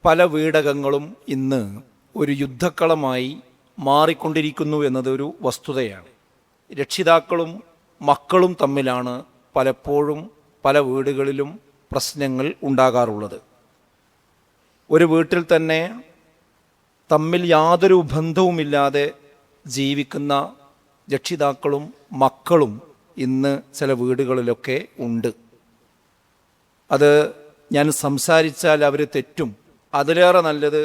പല വീടകങ്ങളും ഇന്ന് ഒരു യുദ്ധക്കളമായി മാറിക്കൊണ്ടിരിക്കുന്നു എന്നതൊരു വസ്തുതയാണ്. രക്ഷിതാക്കളും മക്കളും തമ്മിലാണ് പലപ്പോഴും പല വീടുകളിലും പ്രശ്നങ്ങൾ ഉണ്ടാകാറുള്ളത്. ഒരു വീട്ടിൽ തന്നെ തമ്മിൽ യാതൊരു ബന്ധവുമില്ലാതെ ജീവിക്കുന്ന രക്ഷിതാക്കളും മക്കളും ഇന്ന് ചില വീടുകളിലൊക്കെ ഉണ്ട്. അത് ഞാൻ സംസാരിച്ചാൽ അവർ തെറ്റും, അതിലേറെ നല്ലത്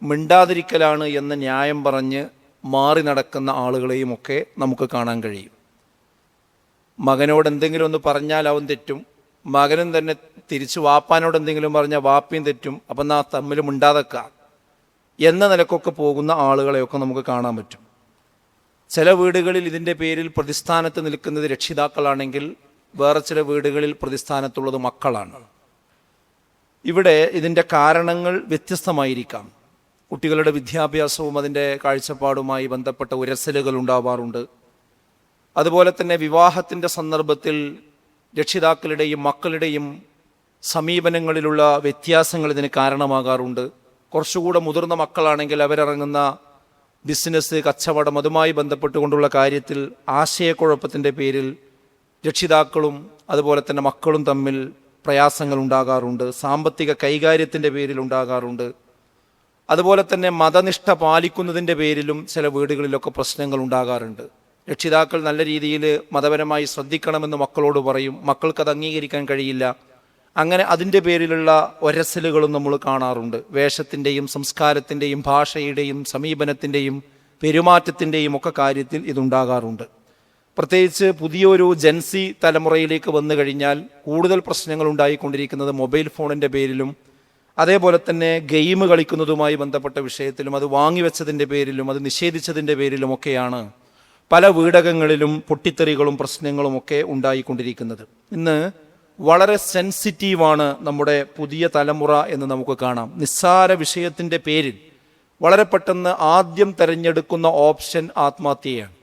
മിണ്ടാതിരിക്കലാണ് എന്ന ന്യായം പറഞ്ഞ് മാറി നടക്കുന്ന ആളുകളെയുമൊക്കെ നമുക്ക് കാണാൻ കഴിയും. മകനോട് എന്തെങ്കിലും ഒന്ന് പറഞ്ഞാൽ അവൻ തെറ്റും, മകനും തന്നെ തിരിച്ച് വാപ്പാനോട് എന്തെങ്കിലും പറഞ്ഞാൽ വാപ്പയും തെറ്റും, അപ്പം നാ തമ്മിൽ മിണ്ടാതെക്കാം എന്ന നിലക്കൊക്കെ പോകുന്ന ആളുകളെയൊക്കെ നമുക്ക് കാണാൻ പറ്റും. ചില വീടുകളിൽ ഇതിൻ്റെ പേരിൽ പ്രതിസ്ഥാനത്ത് നിൽക്കുന്നത് രക്ഷിതാക്കളാണെങ്കിൽ വേറെ ചില വീടുകളിൽ പ്രതിസ്ഥാനത്തുള്ളത് മക്കളാണ്. ഇവിടെ ഇതിൻ്റെ കാരണങ്ങൾ വ്യത്യസ്തമായിരിക്കാം. കുട്ടികളുടെ വിദ്യാഭ്യാസവും അതിൻ്റെ കാഴ്ചപ്പാടുമായി ബന്ധപ്പെട്ട ഉരസലുകൾ ഉണ്ടാവാറുണ്ട്. അതുപോലെ തന്നെ വിവാഹത്തിൻ്റെ സന്ദർഭത്തിൽ രക്ഷിതാക്കളുടെയും മക്കളുടെയും സമീപനങ്ങളിലുള്ള വ്യത്യാസങ്ങൾ ഇതിന് കാരണമാകാറുണ്ട്. കുറച്ചുകൂടെ മുതിർന്ന മക്കളാണെങ്കിൽ അവരിറങ്ങുന്ന ബിസിനസ്, കച്ചവടം, അതുമായി ബന്ധപ്പെട്ടുകൊണ്ടുള്ള കാര്യത്തിൽ ആശയക്കുഴപ്പത്തിൻ്റെ പേരിൽ രക്ഷിതാക്കളും അതുപോലെ തന്നെ മക്കളും തമ്മിൽ പ്രയാസങ്ങൾ ഉണ്ടാകാറുണ്ട്. സാമ്പത്തിക കൈകാര്യത്തിൻ്റെ പേരിൽ ഉണ്ടാകാറുണ്ട്. അതുപോലെ തന്നെ മതനിഷ്ഠ പാലിക്കുന്നതിൻ്റെ പേരിലും ചില വീടുകളിലൊക്കെ പ്രശ്നങ്ങൾ ഉണ്ടാകാറുണ്ട്. രക്ഷിതാക്കൾ നല്ല രീതിയിൽ മതപരമായി ശ്രദ്ധിക്കണമെന്ന് മക്കളോട് പറയും, മക്കൾക്കത് അംഗീകരിക്കാൻ കഴിയില്ല. അങ്ങനെ അതിൻ്റെ പേരിലുള്ള ഒരസലുകളും നമ്മൾ കാണാറുണ്ട്. വേഷത്തിൻ്റെയും സംസ്കാരത്തിൻ്റെയും ഭാഷയുടെയും സമീപനത്തിൻ്റെയും പെരുമാറ്റത്തിൻ്റെയും ഒക്കെ കാര്യത്തിൽ ഇതുണ്ടാകാറുണ്ട്. പ്രത്യേകിച്ച് പുതിയൊരു ജെൻസി തലമുറയിലേക്ക് വന്നു കഴിഞ്ഞാൽ കൂടുതൽ പ്രശ്നങ്ങൾ ഉണ്ടായിക്കൊണ്ടിരിക്കുന്നത് മൊബൈൽ ഫോണിൻ്റെ പേരിലും അതേപോലെ തന്നെ ഗെയിം കളിക്കുന്നതുമായി ബന്ധപ്പെട്ട വിഷയത്തിലും അത് വാങ്ങിവെച്ചതിൻ്റെ പേരിലും അത് നിഷേധിച്ചതിൻ്റെ പേരിലുമൊക്കെയാണ് പല വീടകങ്ങളിലും പൊട്ടിത്തെറികളും പ്രശ്നങ്ങളുമൊക്കെ ഉണ്ടായിക്കൊണ്ടിരിക്കുന്നത്. ഇന്ന് വളരെ സെൻസിറ്റീവാണ് നമ്മുടെ പുതിയ തലമുറ എന്ന് നമുക്ക് കാണാം. നിസ്സാര വിഷയത്തിൻ്റെ പേരിൽ വളരെ പെട്ടെന്ന് ആദ്യം തിരഞ്ഞെടുക്കുന്ന ഓപ്ഷൻ ആത്മഹത്യയാണ്.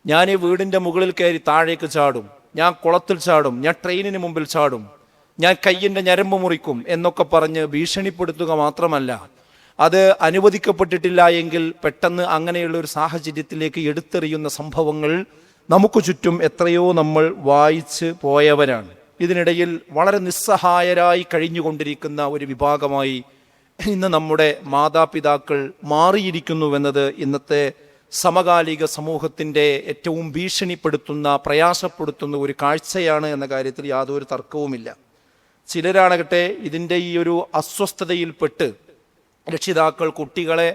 ഞാൻ ഈ വീടിൻ്റെ മുകളിൽ കയറി താഴേക്ക് ചാടും, ഞാൻ കുളത്തിൽ ചാടും, ഞാൻ ട്രെയിനിന് മുമ്പിൽ ചാടും, ഞാൻ കയ്യിൻ്റെ ഞരമ്പ് മുറിക്കും എന്നൊക്കെ പറഞ്ഞ് ഭീഷണിപ്പെടുത്തുക മാത്രമല്ല, അത് അനുവദിക്കപ്പെട്ടിട്ടില്ല എങ്കിൽ പെട്ടെന്ന് അങ്ങനെയുള്ള ഒരു സാഹചര്യത്തിലേക്ക് എടുത്തെറിയുന്ന സംഭവങ്ങൾ നമുക്ക് ചുറ്റും എത്രയോ നമ്മൾ വായിച്ച് പോയവരാണ്. ഇതിനിടയിൽ വളരെ നിസ്സഹായരായി കഴിഞ്ഞുകൊണ്ടിരിക്കുന്ന ഒരു വിഭാഗമായി ഇന്ന് നമ്മുടെ മാതാപിതാക്കൾ മാറിയിരിക്കുന്നുവെന്നത് ഇന്നത്തെ സമകാലിക സമൂഹത്തിൻ്റെ ഏറ്റവും ഭീഷണിപ്പെടുത്തുന്ന, പ്രയാസപ്പെടുത്തുന്ന ഒരു കാഴ്ചയാണ് എന്ന കാര്യത്തിൽ യാതൊരു തർക്കവുമില്ല. ചിലരാണകട്ടെ ഇതിൻ്റെ ഈ ഒരു അസ്വസ്ഥതയിൽപ്പെട്ട് രക്ഷിതാക്കൾ കുട്ടികളെ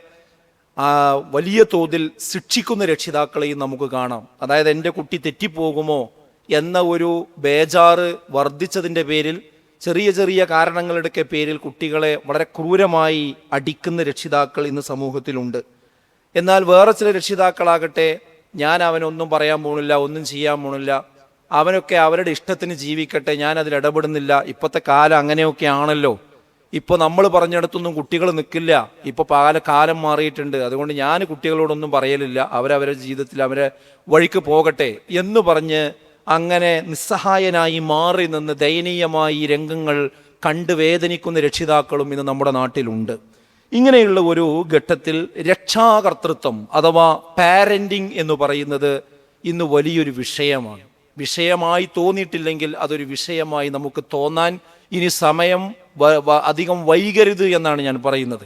വലിയ തോതിൽ ശിക്ഷിക്കുന്ന രക്ഷിതാക്കളെയും നമുക്ക് കാണാം. അതായത് എൻ്റെ കുട്ടി തെറ്റിപ്പോകുമോ എന്ന ഒരു ബേജാറ് വർദ്ധിച്ചതിൻ്റെ പേരിൽ ചെറിയ ചെറിയ കാരണങ്ങളുടെ പേരിൽ കുട്ടികളെ വളരെ ക്രൂരമായി അടിക്കുന്ന രക്ഷിതാക്കൾ ഇന്ന് സമൂഹത്തിലുണ്ട്. എന്നാൽ വേറെ ചില രക്ഷിതാക്കളാകട്ടെ, ഞാൻ അവനൊന്നും പറയാൻ പോണില്ല, ഒന്നും ചെയ്യാൻ പോണില്ല, അവനൊക്കെ അവരുടെ ഇഷ്ടത്തിന് ജീവിക്കട്ടെ, ഞാൻ അതിൽ ഇടപെടുന്നില്ല, ഇപ്പോഴത്തെ കാലം അങ്ങനെയൊക്കെ ആണല്ലോ, ഇപ്പോൾ നമ്മൾ പറഞ്ഞിടത്തൊന്നും കുട്ടികൾ നിൽക്കില്ല, ഇപ്പോൾ കാലം മാറിയിട്ടുണ്ട്, അതുകൊണ്ട് ഞാൻ കുട്ടികളോടൊന്നും പറയലില്ല, അവരവരുടെ ജീവിതത്തിൽ അവരെ വഴിക്ക് പോകട്ടെ എന്ന് പറഞ്ഞ് അങ്ങനെ നിസ്സഹായനായി മാറി നിന്ന് ദയനീയമായി രംഗങ്ങൾ കണ്ട് വേദനിക്കുന്ന രക്ഷിതാക്കളും ഇന്ന് നമ്മുടെ നാട്ടിലുണ്ട്. ഇങ്ങനെയുള്ള ഒരു ഘട്ടത്തിൽ രക്ഷാകർതൃത്വം അഥവാ പാരന്റിങ് എന്ന് പറയുന്നത് ഇന്ന് വലിയൊരു വിഷയമാണ്. വിഷയമായി തോന്നിയിട്ടില്ലെങ്കിൽ അതൊരു വിഷയമായി നമുക്ക് തോന്നാൻ ഇനി സമയം അധികം വൈകരുത് എന്നാണ് ഞാൻ പറയുന്നത്.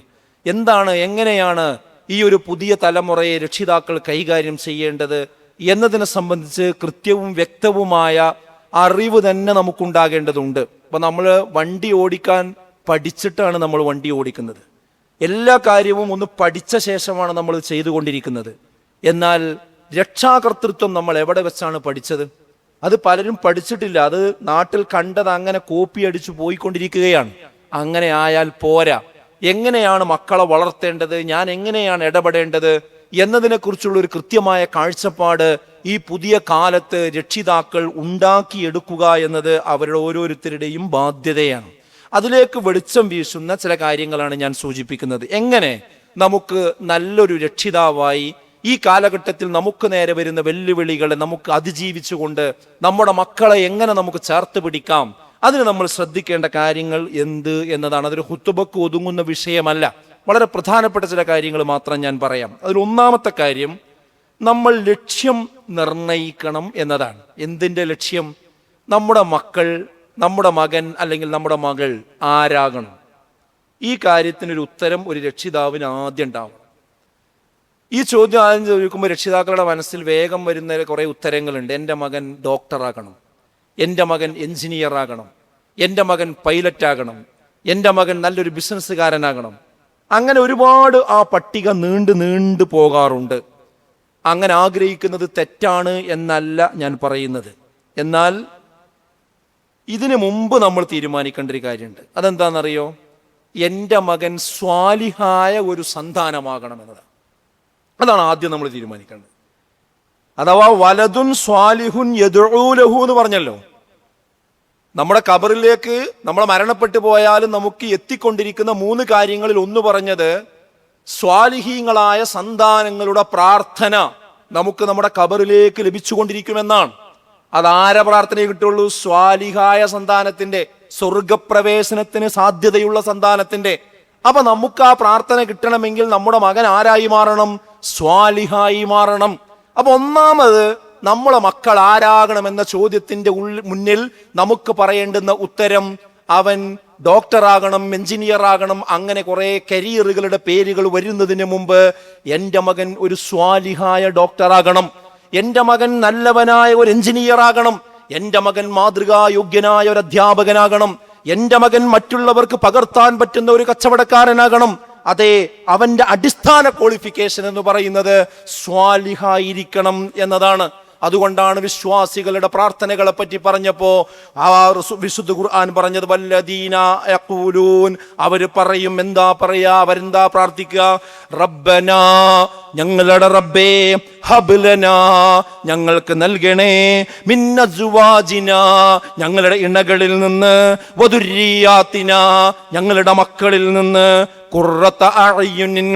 എങ്ങനെയാണ് ഈ ഒരു പുതിയ തലമുറയെ രക്ഷിതാക്കൾ കൈകാര്യം ചെയ്യേണ്ടത് എന്നതിനെ സംബന്ധിച്ച് കൃത്യവും വ്യക്തവുമായ അറിവ് തന്നെ നമുക്കുണ്ടാകേണ്ടതുണ്ട്. അപ്പം നമ്മൾ വണ്ടി ഓടിക്കാൻ പഠിച്ചിട്ടാണ് നമ്മൾ വണ്ടി ഓടിക്കുന്നത്. എല്ലാ കാര്യവും ഒന്ന് പഠിച്ച ശേഷമാണ് നമ്മൾ ചെയ്തുകൊണ്ടിരിക്കുന്നത്. എന്നാൽ രക്ഷാകർതൃത്വം നമ്മൾ എവിടെ വെച്ചാണ് പഠിച്ചത്? അത് പലരും പഠിച്ചിട്ടില്ല. അത് നാട്ടിൽ കണ്ടത് അങ്ങനെ കോപ്പി അടിച്ചു പോയിക്കൊണ്ടിരിക്കുകയാണ്. അങ്ങനെ ആയാൽ പോരാ. എങ്ങനെയാണ് മക്കളെ വളർത്തേണ്ടത്, ഞാൻ എങ്ങനെയാണ് ഇടപെടേണ്ടത് എന്നതിനെക്കുറിച്ചുള്ള ഒരു കൃത്യമായ കാഴ്ചപ്പാട് ഈ പുതിയ കാലത്ത് രക്ഷിതാക്കൾ ഉണ്ടാക്കിയെടുക്കുക എന്നത് അവരുടെ ഓരോരുത്തരുടെയും ബാധ്യതയാണ്. അതിലേക്ക് വെളിച്ചം വീശുന്ന ചില കാര്യങ്ങളാണ് ഞാൻ സൂചിപ്പിക്കുന്നത്. എങ്ങനെ നമുക്ക് നല്ലൊരു രക്ഷിതാവായി ഈ കാലഘട്ടത്തിൽ നമുക്ക് നേരെ വരുന്ന വെല്ലുവിളികളെ നമുക്ക് അതിജീവിച്ചുകൊണ്ട് നമ്മുടെ മക്കളെ എങ്ങനെ നമുക്ക് ചേർത്ത് പിടിക്കാം, അതിന് നമ്മൾ ശ്രദ്ധിക്കേണ്ട കാര്യങ്ങൾ എന്ത് എന്നതാണ്. അതൊരു ഹുത്തുബക്ക് ഒതുങ്ങുന്ന വിഷയമല്ല. വളരെ പ്രധാനപ്പെട്ട ചില കാര്യങ്ങൾ മാത്രം ഞാൻ പറയാം. അതിൽ ഒന്നാമത്തെ കാര്യം, നമ്മൾ ലക്ഷ്യം നിർണയിക്കണം എന്നതാണ്. എന്തിൻ്റെ ലക്ഷ്യം? നമ്മുടെ മക്കൾ, നമ്മുടെ മകൻ അല്ലെങ്കിൽ നമ്മുടെ മകൾ ആരാകണം? ഈ കാര്യത്തിനൊരു ഉത്തരം ഒരു രക്ഷിതാവിന് ആദ്യം ഉണ്ടാവും. ഈ ചോദ്യം ആദ്യം ചോദിക്കുമ്പോൾ രക്ഷിതാക്കളുടെ മനസ്സിൽ വേഗം വരുന്ന കുറേ ഉത്തരങ്ങളുണ്ട്. എൻ്റെ മകൻ ഡോക്ടറാകണം, എൻ്റെ മകൻ എൻജിനീയർ ആകണം, എൻ്റെ മകൻ പൈലറ്റ് ആകണം, എൻ്റെ മകൻ നല്ലൊരു ബിസിനസ്സുകാരനാകണം. അങ്ങനെ ഒരുപാട് ആ പട്ടിക നീണ്ടു പോകാറുണ്ട്. അങ്ങനെ ആഗ്രഹിക്കുന്നത് തെറ്റാണ് എന്നല്ല ഞാൻ പറയുന്നത്. എന്നാൽ ഇതിനു മുമ്പ് നമ്മൾ തീരുമാനിക്കേണ്ട ഒരു കാര്യമുണ്ട്. അതെന്താണെന്നറിയോ? എൻ്റെ മകൻ സ്വാലിഹായ ഒരു സന്താനമാകണം എന്നതാണ്. അതാണ് ആദ്യം നമ്മൾ തീരുമാനിക്കേണ്ടത്. അഥവാ വലതുൻ സ്വാലിഹുൻ യദ്ഉ ലഹു എന്ന് പറഞ്ഞല്ലോ. നമ്മുടെ ഖബറിലേക്ക് നമ്മൾ മരണപ്പെട്ടു പോയാലും നമുക്ക് എത്തിക്കൊണ്ടിരിക്കുന്ന 3 കാര്യങ്ങളിൽ ഒന്ന് പറഞ്ഞത് സ്വാലിഹീങ്ങളായ സന്താനങ്ങളുടെ പ്രാർത്ഥന നമുക്ക് നമ്മുടെ ഖബറിലേക്ക് ലഭിച്ചുകൊണ്ടിരിക്കുമെന്നാണ്. അതാരെ പ്രാർത്ഥനയെ കിട്ടുള്ളൂ? സ്വാലിഹായ സന്താനത്തിന്റെ, സ്വർഗപ്രവേശനത്തിന് സാധ്യതയുള്ള സന്താനത്തിന്റെ. അപ്പൊ നമുക്ക് ആ പ്രാർത്ഥന കിട്ടണമെങ്കിൽ നമ്മുടെ മകൻ ആരായി മാറണം? സ്വാലിഹായി മാറണം. അപ്പൊ ഒന്നാമത് നമ്മളെ മക്കൾ ആരാകണമെന്ന ചോദ്യത്തിന്റെ മുന്നിൽ നമുക്ക് പറയേണ്ടുന്ന ഉത്തരം, അവൻ ഡോക്ടറാകണം, എഞ്ചിനീയർ ആകണം, അങ്ങനെ കുറെ കരിയറുകളുടെ പേരുകൾ വരുന്നതിന് മുമ്പ് എൻ്റെ മകൻ ഒരു സ്വാലിഹായ ഡോക്ടറാകണം, എൻ്റെ മകൻ നല്ലവനായ ഒരു എഞ്ചിനീയർ ആകണം, എൻ്റെ മകൻ മാതൃകായോഗ്യനായ ഒരു അധ്യാപകനാകണം, എൻ്റെ മകൻ മറ്റുള്ളവർക്ക് പകർത്താൻ പറ്റുന്ന ഒരു കച്ചവടക്കാരനാകണം. അതെ, അവന്റെ അടിസ്ഥാന ക്വാളിഫിക്കേഷൻ എന്ന് പറയുന്നത് സ്വാലിഹായിരിക്കണം എന്നതാണ്. അതുകൊണ്ടാണ് വിശ്വാസികളുടെ പ്രാർത്ഥനകളെ പറ്റി പറഞ്ഞപ്പോ വിശുദ്ധ ഖുർആൻ പറഞ്ഞത് വല്ലദീന യഖൂലൂൻ, അവർ പറയും. എന്താ പറയാ? അവരെന്താ പ്രാർത്ഥിക്കുക? റബ്ബനാ, ഞങ്ങളുടെ റബ്ബേ, ഹബ്ലനാ, ഞങ്ങൾക്ക് നൽകണേ, മിൻ അസ്വാജിനാ, ഞങ്ങളുടെ ഇണകളിൽ നിന്ന്, വദുരിയാത്തിനാ, ഞങ്ങളുടെ മക്കളിൽ നിന്ന്, ഖുർറത അഅ്യുനിൻ,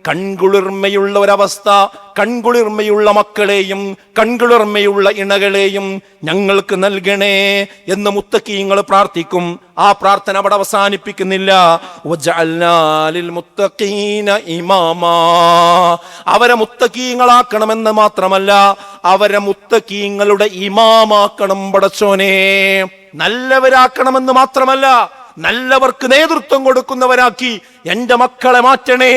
കൺകുളിർമയുള്ള ഒരവസ്ഥ, കൺകുളിർമയുള്ള മക്കളെയും കൺകുളിർമയുള്ള ഇണകളെയും ഞങ്ങൾക്ക് നൽകണേ എന്ന് മുത്തഖീങ്ങൾ പ്രാർത്ഥിക്കും. ആ പ്രാർത്ഥന അവിടെ അവസാനിപ്പിക്കുന്നില്ല. വജഅൽനാ ലിൽ മുത്തഖീന ഇമാമാ, അവരെ മുത്തഖീങ്ങളാക്കണമെന്ന് മാത്രമല്ല, അവരെ മുത്തഖീങ്ങളുടെ ഇമാമാക്കണം പടച്ചോനെ. നല്ലവരാക്കണമെന്ന് മാത്രമല്ല, നല്ലവർക്ക് നേതൃത്വം കൊടുക്കുന്നവരാക്കി എൻ്റെ മക്കളെ മാറ്റണേ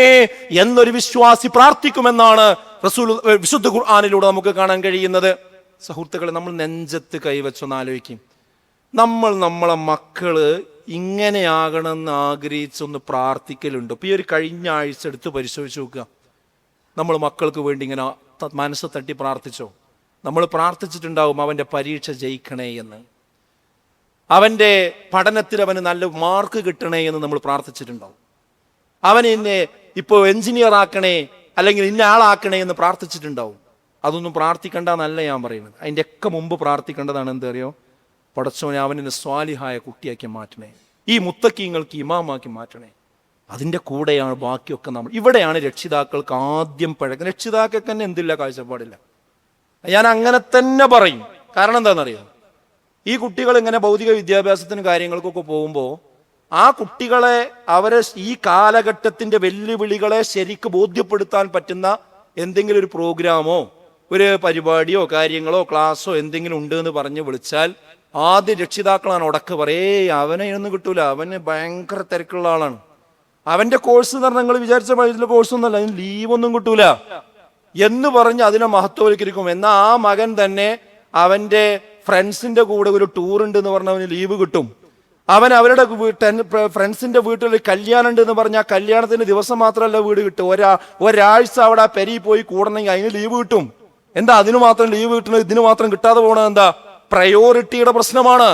എന്നൊരു വിശ്വാസി പ്രാർത്ഥിക്കുമെന്നാണ് വിശുദ്ധ ഖുർആനിലൂടെ നമുക്ക് കാണാൻ കഴിയുന്നത്. സുഹൃത്തുക്കളെ, നമ്മൾ നെഞ്ചത്ത് കൈവച്ചൊന്ന് ആലോചിക്കും. നമ്മളെ മക്കള് ഇങ്ങനെയാകണമെന്ന് ആഗ്രഹിച്ചൊന്ന് പ്രാർത്ഥിക്കലുണ്ട്. ഇപ്പൊ ഈ ഒരു കഴിഞ്ഞ ആഴ്ച എടുത്ത് പരിശോധിച്ച് നോക്കുക. നമ്മൾ മക്കൾക്ക് വേണ്ടി ഇങ്ങനെ മനസ്സ് തട്ടി പ്രാർത്ഥിച്ചോ? നമ്മൾ പ്രാർത്ഥിച്ചിട്ടുണ്ടാവും അവൻ്റെ പരീക്ഷ ജയിക്കണേ എന്ന്, അവൻ്റെ പഠനത്തിൽ അവന് നല്ല മാർക്ക് കിട്ടണേ എന്ന് നമ്മൾ പ്രാർത്ഥിച്ചിട്ടുണ്ടാവും. അവൻ എന്നെ ഇപ്പോൾ എഞ്ചിനീയർ ആക്കണേ അല്ലെങ്കിൽ ഇന്ന ആളാക്കണേ എന്ന് പ്രാർത്ഥിച്ചിട്ടുണ്ടാവും. അതൊന്നും പ്രാർത്ഥിക്കേണ്ടെന്നല്ല ഞാൻ പറയുന്നത്. അതിൻ്റെ ഒക്കെ മുമ്പ് പ്രാർത്ഥിക്കേണ്ടതാണ് എന്താ അറിയോ? പടച്ചോനെ, അവനെ സ്വാലിഹായ കുട്ടിയാക്കി മാറ്റണേ, ഈ മുത്തക്കീങ്ങൾക്ക് ഇമാമാക്കി മാറ്റണേ. അതിൻ്റെ കൂടെയാണ് ബാക്കിയൊക്കെ. നമ്മൾ ഇവിടെയാണ് രക്ഷിതാക്കൾക്ക് ആദ്യം രക്ഷിതാക്കൾക്ക് തന്നെ എന്തില്ല കാഴ്ചപ്പാടില്ല. ഞാൻ അങ്ങനെ തന്നെ പറയും. കാരണം എന്താണെന്നറിയോ? ഈ കുട്ടികൾ ഇങ്ങനെ ഭൗതിക വിദ്യാഭ്യാസത്തിന് കാര്യങ്ങൾക്കൊക്കെ പോകുമ്പോൾ ആ കുട്ടികളെ, അവരെ ഈ കാലഘട്ടത്തിന്റെ വെല്ലുവിളികളെ ശരിക്ക് ബോധ്യപ്പെടുത്താൻ പറ്റുന്ന എന്തെങ്കിലും ഒരു പ്രോഗ്രാമോ ഒരു പരിപാടിയോ കാര്യങ്ങളോ ക്ലാസ്സോ എന്തെങ്കിലും ഉണ്ട് എന്ന് പറഞ്ഞ് വിളിച്ചാൽ ആദ്യം രക്ഷിതാക്കളാണ് ഉടക്ക് പറയേ, അവനെ ഒന്നും കിട്ടൂല, അവന് ഭയങ്കര തിരക്കുള്ള ആളാണ്, അവന്റെ കോഴ്സ് എന്ന് പറഞ്ഞാൽ നിങ്ങൾ വിചാരിച്ച വഴിയിലെ കോഴ്സൊന്നുമല്ല, അതിന് ലീവൊന്നും കിട്ടൂല എന്ന് പറഞ്ഞ് അതിനെ മഹത്വവൽക്കരിക്കും. എന്നാൽ ആ മകൻ തന്നെ അവന്റെ ഫ്രണ്ട്സിന്റെ കൂടെ ഒരു ടൂർ ഉണ്ട് എന്ന് പറഞ്ഞാൽ അവന് ലീവ് കിട്ടും. അവൻ അവരുടെ ഫ്രണ്ട്സിന്റെ വീട്ടിൽ കല്യാണം ഉണ്ട് എന്ന് പറഞ്ഞാൽ കല്യാണത്തിന് ദിവസം മാത്രമല്ല വീട് കിട്ടും, ഒരാഴ്ച അവിടെ പെരി പോയി കൂടണമെങ്കിൽ അതിന് ലീവ് കിട്ടും. എന്താ അതിന് മാത്രം ലീവ് കിട്ടുന്നത്, ഇതിന് മാത്രം കിട്ടാതെ പോകണത് എന്താ? പ്രയോറിറ്റിയുടെ പ്രശ്നമാണ്.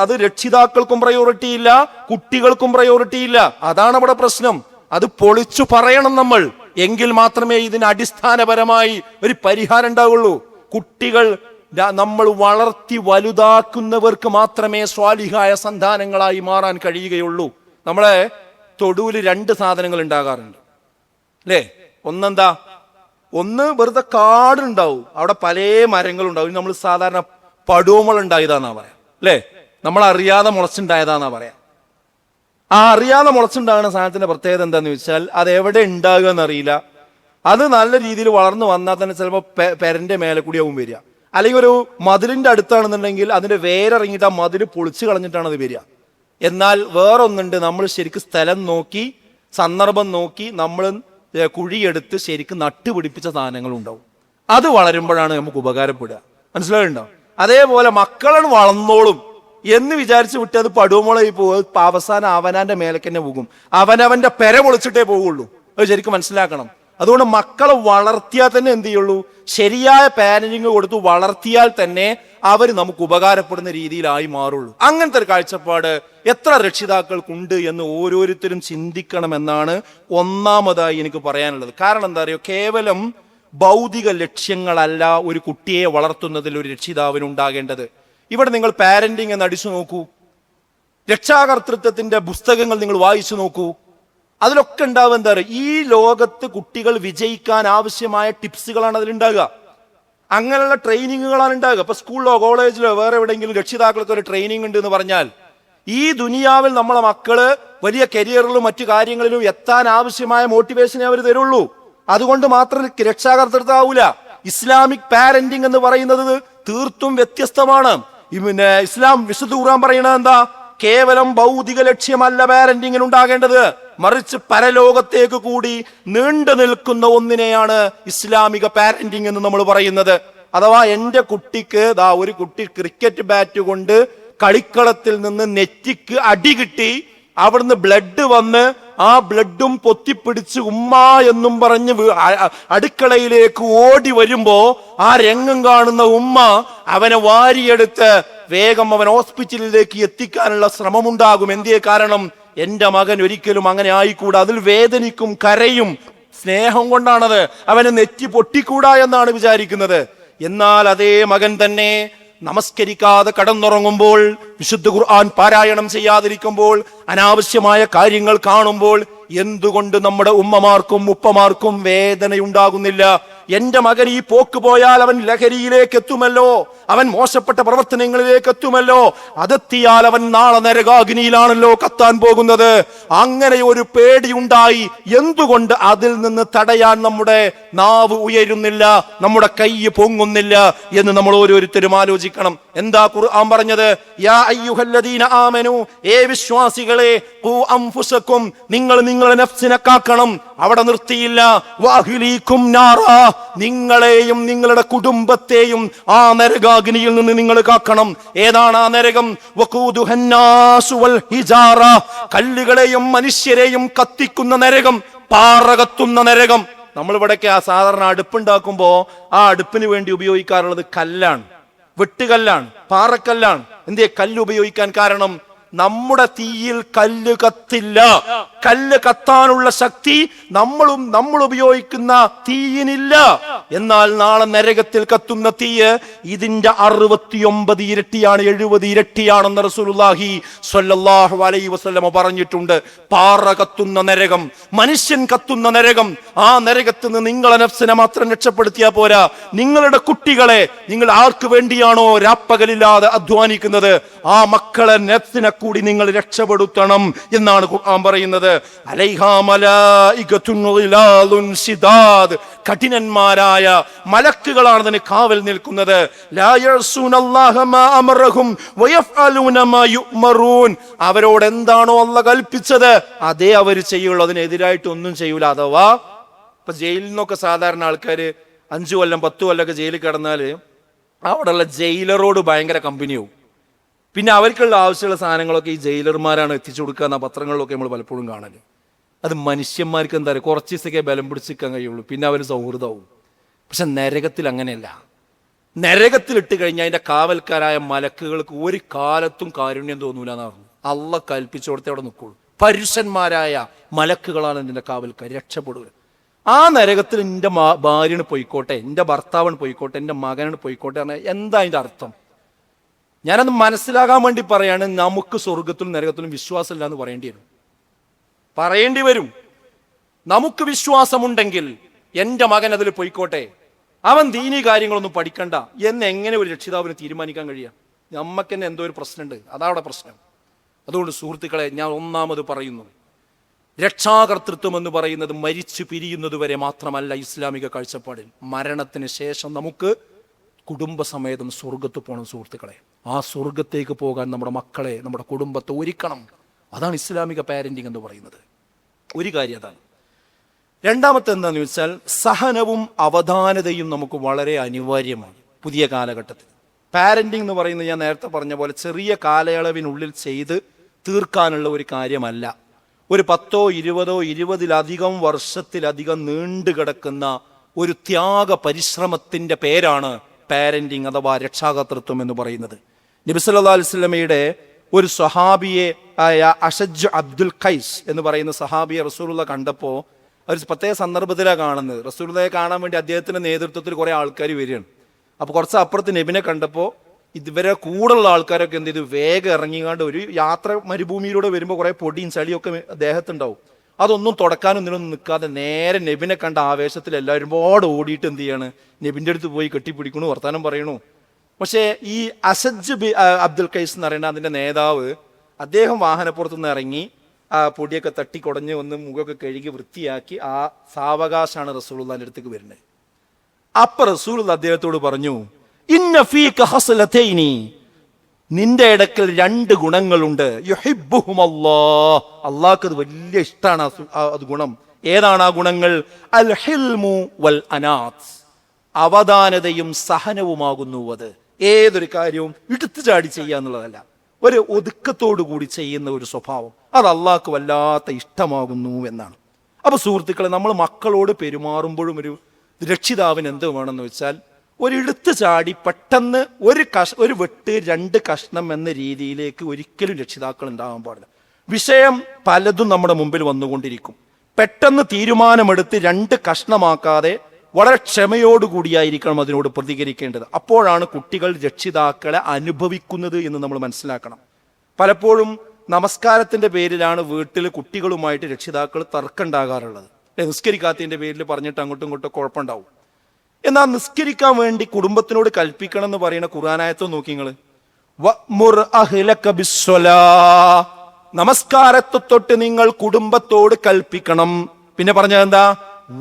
അത് രക്ഷിതാക്കൾക്കും പ്രയോറിറ്റി ഇല്ല, കുട്ടികൾക്കും പ്രയോറിറ്റി ഇല്ല. അതാണ് അവിടെ പ്രശ്നം. അത് പൊളിച്ചു പറയണം നമ്മൾ. എങ്കിൽ മാത്രമേ ഇതിന് അടിസ്ഥാനപരമായി ഒരു പരിഹാരം ഉണ്ടാവുള്ളൂ. കുട്ടികൾ നമ്മൾ വളർത്തി വലുതാക്കുന്നവർക്ക് മാത്രമേ സ്വാലിഹായ സന്താനങ്ങളായി മാറാൻ കഴിയുകയുള്ളൂ. നമ്മളെ തൊടുവിൽ 2 സാധനങ്ങൾ ഉണ്ടാകാറുണ്ട് അല്ലേ? ഒന്നെന്താ? ഒന്ന് വെറുതെ കാടുണ്ടാവും, അവിടെ പല മരങ്ങളുണ്ടാവും. നമ്മൾ സാധാരണ പടുവമൾ ഉണ്ടായതാന്നാ പറയാം അല്ലേ? നമ്മൾ അറിയാതെ മുളച്ചുണ്ടായതാന്നാ പറയാം. ആ അറിയാതെ മുളച്ചുണ്ടാകുന്ന സാധനത്തിന്റെ പ്രത്യേകത എന്താന്ന് വെച്ചാൽ അത് എവിടെ ഉണ്ടാകുക എന്നറിയില്ല. അത് നല്ല രീതിയിൽ വളർന്നു വന്നാൽ തന്നെ ചിലപ്പോൾ പെരന്റെ മേലെ കൂടിയാവും വരിക. അല്ലെങ്കിൽ ഒരു മതിലിന്റെ അടുത്താണെന്നുണ്ടെങ്കിൽ അതിന്റെ വേരിറങ്ങിയിട്ട് ആ മതിൽ പൊളിച്ചു കളഞ്ഞിട്ടാണ് അത് വരിക. എന്നാൽ വേറൊന്നുണ്ട്, നമ്മൾ ശരിക്കും സ്ഥലം നോക്കി സന്ദർഭം നോക്കി നമ്മൾ കുഴിയെടുത്ത് ശരിക്കും നട്ടുപിടിപ്പിച്ച സാധനങ്ങൾ ഉണ്ടാവും. അത് വളരുമ്പോഴാണ് നമുക്ക് ഉപകാരപ്പെടുക. മനസ്സിലാവുന്നുണ്ടോ? അതേപോലെ മക്കളാണ് വളർന്നോളും എന്ന് വിചാരിച്ചു വിട്ട് അത് പടുവമുളായി പോകും. അവസാനം അവനാന്റെ മേലേക്ക് തന്നെ പോകും. അവനവന്റെ പെര പൊളിച്ചിട്ടേ പോവുള്ളൂ. അത് ശരിക്കും മനസ്സിലാക്കണം. അതുകൊണ്ട് മക്കളെ വളർത്തിയാൽ തന്നെ എന്ത് ചെയ്യുള്ളൂ, ശരിയായ പാരന്റിങ് കൊടുത്ത് വളർത്തിയാൽ തന്നെ അവർ നമുക്ക് ഉപകാരപ്പെടുന്ന രീതിയിലായി മാറുള്ളൂ. അങ്ങനത്തെ ഒരു കാഴ്ചപ്പാട് എത്ര രക്ഷിതാക്കൾക്കുണ്ട് എന്ന് ഓരോരുത്തരും ചിന്തിക്കണമെന്നാണ് ഒന്നാമതായി എനിക്ക് പറയാനുള്ളത്. കാരണം എന്താ അറിയോ, കേവലം ഭൗതിക ലക്ഷ്യങ്ങളല്ല ഒരു കുട്ടിയെ വളർത്തുന്നതിൽ ഒരു രക്ഷിതാവിന് ഉണ്ടാകേണ്ടത്. ഇവിടെ നിങ്ങൾ പാരന്റിങ് എന്ന് അടിച്ചു നോക്കൂ, രക്ഷാകർതൃത്വത്തിന്റെ പുസ്തകങ്ങൾ നിങ്ങൾ വായിച്ചു നോക്കൂ. അതിലൊക്കെ ഉണ്ടാവുക എന്താ പറയുക, ഈ ലോകത്ത് കുട്ടികൾ വിജയിക്കാൻ ആവശ്യമായ ടിപ്സുകളാണ് അതിലുണ്ടാകുക. അങ്ങനെയുള്ള ട്രെയിനിങ്ങുകളാണ് ഉണ്ടാകുക. ഇപ്പൊ സ്കൂളിലോ കോളേജിലോ വേറെ എവിടെയെങ്കിലും രക്ഷിതാക്കൾക്ക് ഒരു ട്രെയിനിങ് ഉണ്ട് എന്ന് പറഞ്ഞാൽ ഈ ദുനിയാവിൽ നമ്മളെ മക്കള് വലിയ കരിയറിലും മറ്റു കാര്യങ്ങളിലും എത്താൻ ആവശ്യമായ മോട്ടിവേഷനെ അവർ തരുള്ളൂ. അതുകൊണ്ട് മാത്രം രക്ഷാകർതൃത്വം ആവൂല. ഇസ്ലാമിക് പാരന്റിങ് എന്ന് പറയുന്നത് തീർത്തും വ്യത്യസ്തമാണ്. പിന്നെ ഇസ്ലാം വിശുദ്ധ ഖുർആൻ പറയുന്നത് എന്താ, കേവലം ഭൗതിക ലക്ഷ്യമല്ല പാരന്റിങ്ങിന് ഉണ്ടാകേണ്ടത്, മറിച്ച് പരലോകത്തേക്ക് കൂടി നീണ്ടു നിൽക്കുന്ന ഒന്നിനെയാണ് ഇസ്ലാമിക പാരന്റിങ് എന്ന് നമ്മൾ പറയുന്നത്. അഥവാ എന്റെ കുട്ടിക്ക് ഒരു കുട്ടി ക്രിക്കറ്റ് ബാറ്റ് കൊണ്ട് കളിക്കളത്തിൽ നിന്ന് നെറ്റിക്ക് അടി കിട്ടി, അവിടുന്ന് ബ്ലഡ് വന്ന് ആ ബ്ലഡും പൊത്തിപ്പിടിച്ച് ഉമ്മ എന്നും പറഞ്ഞ് അടുക്കളയിലേക്ക് ഓടി വരുമ്പോ ആ രംഗം കാണുന്ന ഉമ്മ അവനെ വാരിയെടുത്ത് വേഗം അവൻ ഹോസ്പിറ്റലിലേക്ക് എത്തിക്കാനുള്ള ശ്രമമുണ്ടാകും. എന്തേ കാരണം, എന്റെ മകൻ ഒരിക്കലും അങ്ങനെ ആയിക്കൂടാ, അതിൽ വേദനിക്കും, കരയും, സ്നേഹം കൊണ്ടാണത്, അവന് നെറ്റി പൊട്ടിക്കൂടാ എന്നാണ് വിചാരിക്കുന്നത്. എന്നാൽ അതേ മകൻ തന്നെ നമസ്കരിക്കാതെ കടന്നുറങ്ങുമ്പോൾ, വിശുദ്ധ ഖുർആൻ പാരായണം ചെയ്യാതിരിക്കുമ്പോൾ, അനാവശ്യമായ കാര്യങ്ങൾ കാണുമ്പോൾ എന്തുകൊണ്ട് നമ്മുടെ ഉമ്മമാർക്കും ഉപ്പമാർക്കും വേദനയുണ്ടാകുന്നില്ല? എന്റെ മകൻ ഈ പോക്ക് പോയാൽ അവൻ ലഹരിയിലേക്ക് എത്തുമല്ലോ, അവൻ മോശപ്പെട്ട പ്രവർത്തനങ്ങളിലേക്ക് എത്തുമല്ലോ, അതെത്തിയാൽ അവൻ നാളെ നരകാഗ്നിയിലാണല്ലോ കത്താൻ പോകുന്നത്. അങ്ങനെ ഒരു പേടിയുണ്ടായി. എന്തുകൊണ്ട് അതിൽ നിന്ന് തടയാൻ നമ്മുടെ നാവ് ഉയരുന്നില്ല, നമ്മുടെ കൈ പൊങ്ങുന്നില്ല എന്ന് നമ്മൾ ഓരോരുത്തരും ആലോചിക്കണം. എന്താ ഖുർആൻ പറഞ്ഞത്? യാ അയ്യുഹല്ലദീന ആമനു, ഏ വിശ്വാസികളെ, ഖൂ അൻഫുസകും, നിങ്ങൾ നിങ്ങളുടെ നഫ്സിനെ കാക്കണം. അവിടെ നിർത്തിയില്ല, വഅഹ്ലീകും നാറാ, നിങ്ങളെയും നിങ്ങളുടെ കുടുംബത്തെയും ആ നരകാഗ്നിയിൽ നിന്ന് നിങ്ങൾ കാക്കണം. ഏതാണ് ആ നരകം? വഖൂദുഹന്നാസു വൽ ഹിജാറ, കല്ലുകളെയും മനുഷ്യരെയും കത്തിക്കുന്ന നരകം, പാറ കത്തുന്ന നരകം. നമ്മളിവിടേക്ക് ആ സാധാരണ അടുപ്പുണ്ടാക്കുമ്പോ ആ അടുപ്പിന് വേണ്ടി ഉപയോഗിക്കാറുള്ളത് കല്ലാണ്, വെട്ടുകല്ലാണ്, പാറക്കല്ലാണ്. എന്തേ കല്ല് ഉപയോഗിക്കാൻ കാരണം? നമ്മുടെ തീയിൽ കല്ല് കത്തില്ല. കല്ല് കത്താനുള്ള ശക്തി നമ്മൾ ഉപയോഗിക്കുന്ന തീയിനില്ല. എന്നാൽ നാളെ നരകത്തിൽ കത്തുന്ന തീയ് ഇതിന്റെ 69 ഇരട്ടിയാണ്, 70 ഇരട്ടിയാണെന്ന് റസൂലുള്ളാഹി സ്വല്ലല്ലാഹു അലൈഹി വസല്ലമ പറഞ്ഞിട്ടുണ്ട്. പാറ കത്തുന്ന നരകം, മനുഷ്യൻ കത്തുന്ന നരകം. ആ നരകത്തിൽ നിന്ന് നിങ്ങളെ നഫ്സിനെ മാത്രം രക്ഷപ്പെടുത്തിയാൽ പോരാ, നിങ്ങളുടെ കുട്ടികളെ നിങ്ങൾ ആർക്ക് വേണ്ടിയാണോ രാപ്പകലില്ലാതെ അധ്വാനിക്കുന്നത് ആ മക്കളെ നഫ്സിനെ കൂടി നിങ്ങൾ രക്ഷപ്പെടുത്തണം എന്നാണ് ഖുർആൻ പറയുന്നത്. അലൈഹാ മലായികത്തുൻ ഗിലാലുൻ ശിദാദ്, കഠിനന്മാരായ മലക്കുകളാണ് അതിന് കാവൽ നിൽക്കുന്നത്. ലാ യഅ്സൂനല്ലാഹ മാ അമറഹും വയഫ്അലൂന മാ യുഅ്മറൂൻ, അവരോട് എന്താണോ അല്ലാഹു കൽപ്പിച്ചത് അതേ അവർ ചെയ്യുള്ളൂ, അതിനെതിരായിട്ട് ഒന്നും ചെയ്യൂല. അഥവാ ഇപ്പൊ ജയിലിൽ നിന്നൊക്കെ സാധാരണ ആൾക്കാർ 5 കൊല്ലം 10 കൊല്ലമൊക്കെ ജയിലിൽ കിടന്നാൽ അവിടെയുള്ള ജയിലറോട് ഭയങ്കര കമ്പനിയാവും. പിന്നെ അവർക്കുള്ള ആവശ്യമുള്ള സാധനങ്ങളൊക്കെ ഈ ജയിലർമാരാണ് എത്തിച്ചു കൊടുക്കുക എന്ന പത്രങ്ങളിലൊക്കെ നമ്മൾ പലപ്പോഴും കാണല്. അത് മനുഷ്യന്മാർക്ക് എന്താ പറയുക, കുറച്ച് ദിവസമൊക്കെ ബലം പിടിച്ചിരിക്കാൻ കഴിയുള്ളൂ, പിന്നെ അവർ സൗഹൃദമാവും. പക്ഷെ നരകത്തിൽ അങ്ങനെയല്ല. നരകത്തിലിട്ട് കഴിഞ്ഞാൽ അതിന്റെ കാവൽക്കാരായ മലക്കുകൾക്ക് ഒരു കാലത്തും കാരുണ്യം തോന്നൂല എന്ന് പറഞ്ഞു. അള്ളാഹ് കൽപ്പിച്ചു കൊടുത്തേ അവിടെ നിൽക്കുള്ളൂ. പരുഷന്മാരായ മലക്കുകളാണ് ഇതിന്റെ കാവൽക്കാർ, രക്ഷപ്പെടുക. ആ നരകത്തിൽ എൻ്റെ ഭാര്യന് പോയിക്കോട്ടെ, എൻ്റെ ഭർത്താവിന് പോയിക്കോട്ടെ, എൻ്റെ മകനാണ് പോയിക്കോട്ടെ പറഞ്ഞാൽ എന്താ അതിൻ്റെ അർത്ഥം? ഞാനത് മനസ്സിലാകാൻ വേണ്ടി പറയാണ്. നമുക്ക് സ്വർഗത്തിലും നരകത്തിലും വിശ്വാസമില്ല എന്ന് പറയേണ്ടി വരും. നമുക്ക് വിശ്വാസമുണ്ടെങ്കിൽ എൻ്റെ മകൻ അതിൽ പോയിക്കോട്ടെ, അവൻ ദീനി കാര്യങ്ങളൊന്നും പഠിക്കണ്ട എന്ന് എങ്ങനെ ഒരു രക്ഷിതാവിന് തീരുമാനിക്കാൻ കഴിയാം? നമ്മക്ക് തന്നെ എന്തോ ഒരു പ്രശ്നമുണ്ട്, അതവിടെ പ്രശ്നം. അതുകൊണ്ട് സുഹൃത്തുക്കളെ, ഞാൻ ഒന്നാമത് പറയുന്നു, രക്ഷാകർതൃത്വം എന്ന് പറയുന്നത് മരിച്ചു പിരിയുന്നത് വരെ മാത്രമല്ല ഇസ്ലാമിക കാഴ്ചപ്പാടിൽ. മരണത്തിന് ശേഷം നമുക്ക് കുടുംബസമേതം സ്വർഗത്ത് പോകണം സുഹൃത്തുക്കളെ. ആ സ്വർഗത്തേക്ക് പോകാൻ നമ്മുടെ മക്കളെ, നമ്മുടെ കുടുംബത്തെ ഒരുക്കണം. അതാണ് ഇസ്ലാമിക പാരന്റിങ് എന്ന് പറയുന്നത്. ഒരു കാര്യം അതാണ്. രണ്ടാമത്തെ എന്താണെന്ന് വെച്ചാൽ, സഹനവും അവധാനതയും നമുക്ക് വളരെ അനിവാര്യമാണ് പുതിയ കാലഘട്ടത്തിൽ. പാരന്റിങ് എന്ന് പറയുന്നത് ഞാൻ നേരത്തെ പറഞ്ഞ പോലെ ചെറിയ കാലയളവിനുള്ളിൽ ചെയ്ത് തീർക്കാനുള്ള ഒരു കാര്യമല്ല. ഒരു 10, 20, 20 വർഷത്തിലധികം നീണ്ടു കിടക്കുന്ന ഒരു ത്യാഗ പരിശ്രമത്തിന്റെ പേരാണ് പാരന്റിങ് അഥവാ രക്ഷാകർതൃത്വം എന്ന് പറയുന്നത്. നബി സല്ലല്ലാഹു അലൈഹി വസല്ലമയുടെ ഒരു സ്വഹാബിയെ ആയ അഷജ് അബ്ദുൽ ഖൈസ് എന്ന് പറയുന്ന സ്വഹാബിയെ റസൂലുള്ളാഹി കണ്ടപ്പോൾ ഒരു പ്രത്യേക സന്ദർഭത്തിലാണ് കാണുന്നത്. റസൂലുള്ളാഹിയെ കാണാൻ വേണ്ടി അദ്ദേഹത്തിന്റെ നേതൃത്വത്തിൽ കുറെ ആൾക്കാർ വരികയാണ്. അപ്പോൾ കുറച്ച് അപ്പുറത്ത് നബിനെ കണ്ടപ്പോൾ ഇതുവരെ കൂടുതലുള്ള ആൾക്കാരൊക്കെ എന്ത് ചെയ്തു, വേഗം ഇറങ്ങിക്കാണ്ട്, ഒരു യാത്ര മരുഭൂമിയിലൂടെ വരുമ്പോൾ കുറെ പൊടിയും ചളിയൊക്കെ ദേഹത്തുണ്ടാവും, അതൊന്നും തുടക്കാനും ഇതിനൊന്നും നിൽക്കാതെ നേരെ നബിനെ കണ്ട ആവേശത്തിൽ എല്ലാവരും ഒരുപാട് ഓടിയിട്ട് എന്ത് ചെയ്യാണ്, നബിൻ്റെ അടുത്ത് പോയി കെട്ടിപ്പിടിക്കണു, വർത്താനം പറയണു. പക്ഷേ ഈ അസജ് അബ്ദുൽ ഖൈസ് എന്ന് പറയുന്ന അതിൻ്റെ നേതാവ്, അദ്ദേഹം വാഹനപ്പുറത്തു നിന്ന് ഇറങ്ങി ആ പൊടിയൊക്കെ തട്ടിക്കുടഞ്ഞ് ഒന്ന് മുഖമൊക്കെ കഴുകി വൃത്തിയാക്കി ആ സാവകാശമാണ് റസൂലുള്ളാഹിന്റെ അടുത്തേക്ക് വരുന്നത്. അപ്പൊ റസൂലുള്ളാഹി അദ്ദേഹത്തോട് പറഞ്ഞു, ഇന്ന ഫീക ഹസ്ലതൈനി, നിന്റെ ഇടക്കൽ 2 ഗുണങ്ങളുണ്ട്. യുഹിബ്ബുഹുമല്ലാഹ്, അല്ലാഹുക്ക് അത് വലിയ ഇഷ്ടമാണ് അത് ഗുണം. ഏതാണ് ആ ഗുണങ്ങൾ? അൽ ഹിൽമു വൽ അനാത്ത്, അവധാനതയും സഹനവുമാകുന്നു. അത് ഏതൊരു കാര്യവും എടുത്തു ചാടി ചെയ്യുക എന്നുള്ളതല്ല, ഒരു ഒതുക്കത്തോടു കൂടി ചെയ്യുന്ന ഒരു സ്വഭാവം, അത് അള്ളാഹ്ക്ക് വല്ലാത്ത ഇഷ്ടമാകുന്നു എന്നാണ്. അപ്പൊ സുഹൃത്തുക്കളെ, നമ്മൾ മക്കളോട് പെരുമാറുമ്പോഴും ഒരു രക്ഷിതാവിന് എന്ത് വേണമെന്ന് വെച്ചാൽ, ഒരു എടുത്തു ചാടി പെട്ടെന്ന് ഒരു വെട്ട് 2 കഷ്ണം എന്ന രീതിയിലേക്ക് ഒരിക്കലും രക്ഷിതാക്കൾ ഉണ്ടാകാൻ പാടില്ല. വിഷയം പലതും നമ്മുടെ മുമ്പിൽ വന്നുകൊണ്ടിരിക്കും. പെട്ടെന്ന് തീരുമാനമെടുത്ത് 2 കഷ്ണമാക്കാതെ വളരെ ക്ഷമയോടുകൂടിയായിരിക്കണം അതിനോട് പ്രതികരിക്കേണ്ടത്. അപ്പോഴാണ് കുട്ടികൾ രക്ഷിതാക്കളെ അനുഭവിക്കുന്നത് എന്ന് നമ്മൾ മനസ്സിലാക്കണം. പലപ്പോഴും നമസ്കാരത്തിന്റെ പേരിലാണ് വീട്ടിൽ കുട്ടികളുമായിട്ട് രക്ഷിതാക്കൾ തർക്കമുണ്ടാകാറുള്ളത്. നിസ്കരിക്കാത്തതിന്റെ പേരിൽ പറഞ്ഞിട്ട് അങ്ങോട്ടും ഇങ്ങോട്ടും കുഴപ്പമുണ്ടാവും. എന്നാൽ നിസ്കരിക്കാൻ വേണ്ടി കുടുംബത്തിനോട് കൽപ്പിക്കണം എന്ന് പറയുന്ന ഖുർആനായത്തോ നോക്കി നിങ്ങൾ, നമസ്കാരത്തെ തൊട്ട് നിങ്ങൾ കുടുംബത്തോട് കൽപ്പിക്കണം. പിന്നെ പറഞ്ഞത് എന്താ?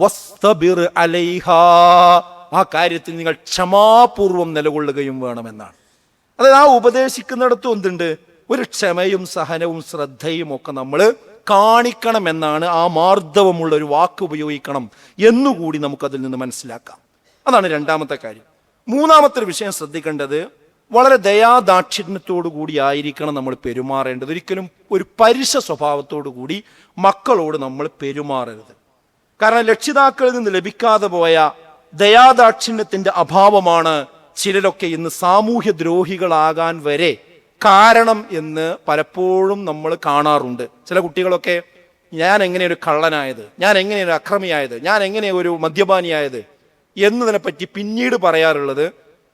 വസ്തബിർ അലൈഹാ, ആ കാര്യത്തിൽ നിങ്ങൾ ക്ഷമാപൂർവം നിലകൊള്ളുകയും വേണമെന്നാണ്. അതായത് ആ ഉപദേശിക്കുന്നിടത്തും എന്തുണ്ട്? ഒരു ക്ഷമയും സഹനവും ശ്രദ്ധയും ഒക്കെ നമ്മൾ കാണിക്കണമെന്നാണ്. ആ മാർദ്ദവമുള്ള ഒരു വാക്ക് ഉപയോഗിക്കണം എന്നുകൂടി നമുക്കതിൽ നിന്ന് മനസ്സിലാക്കാം. അതാണ് രണ്ടാമത്തെ കാര്യം. മൂന്നാമത്തെ ഒരു വിഷയം ശ്രദ്ധിക്കേണ്ടത്, വളരെ ദയാദാക്ഷിണ്യത്തോടു കൂടി ആയിരിക്കണം നമ്മൾ പെരുമാറേണ്ടത്. ഒരിക്കലും ഒരു പരുഷ സ്വഭാവത്തോടു കൂടി മക്കളോട് നമ്മൾ പെരുമാറരുത്. കാരണം രക്ഷിതാക്കളിൽ നിന്ന് ലഭിക്കാതെ പോയ ദയാദാക്ഷിണ്യത്തിന്റെ അഭാവമാണ് ചിലരൊക്കെ ഇന്ന് സാമൂഹ്യ ദ്രോഹികളാകാൻ വരെ കാരണം എന്ന് പലപ്പോഴും നമ്മൾ കാണാറുണ്ട്. ചില കുട്ടികളൊക്കെ, ഞാൻ എങ്ങനെ ഒരു കള്ളനായത്, ഞാൻ എങ്ങനെ ഒരു അക്രമിയായത്, ഞാൻ എങ്ങനെ ഒരു മദ്യപാനിയായത് എന്നതിനെപ്പറ്റി പിന്നീട് പറയാറുള്ളത്,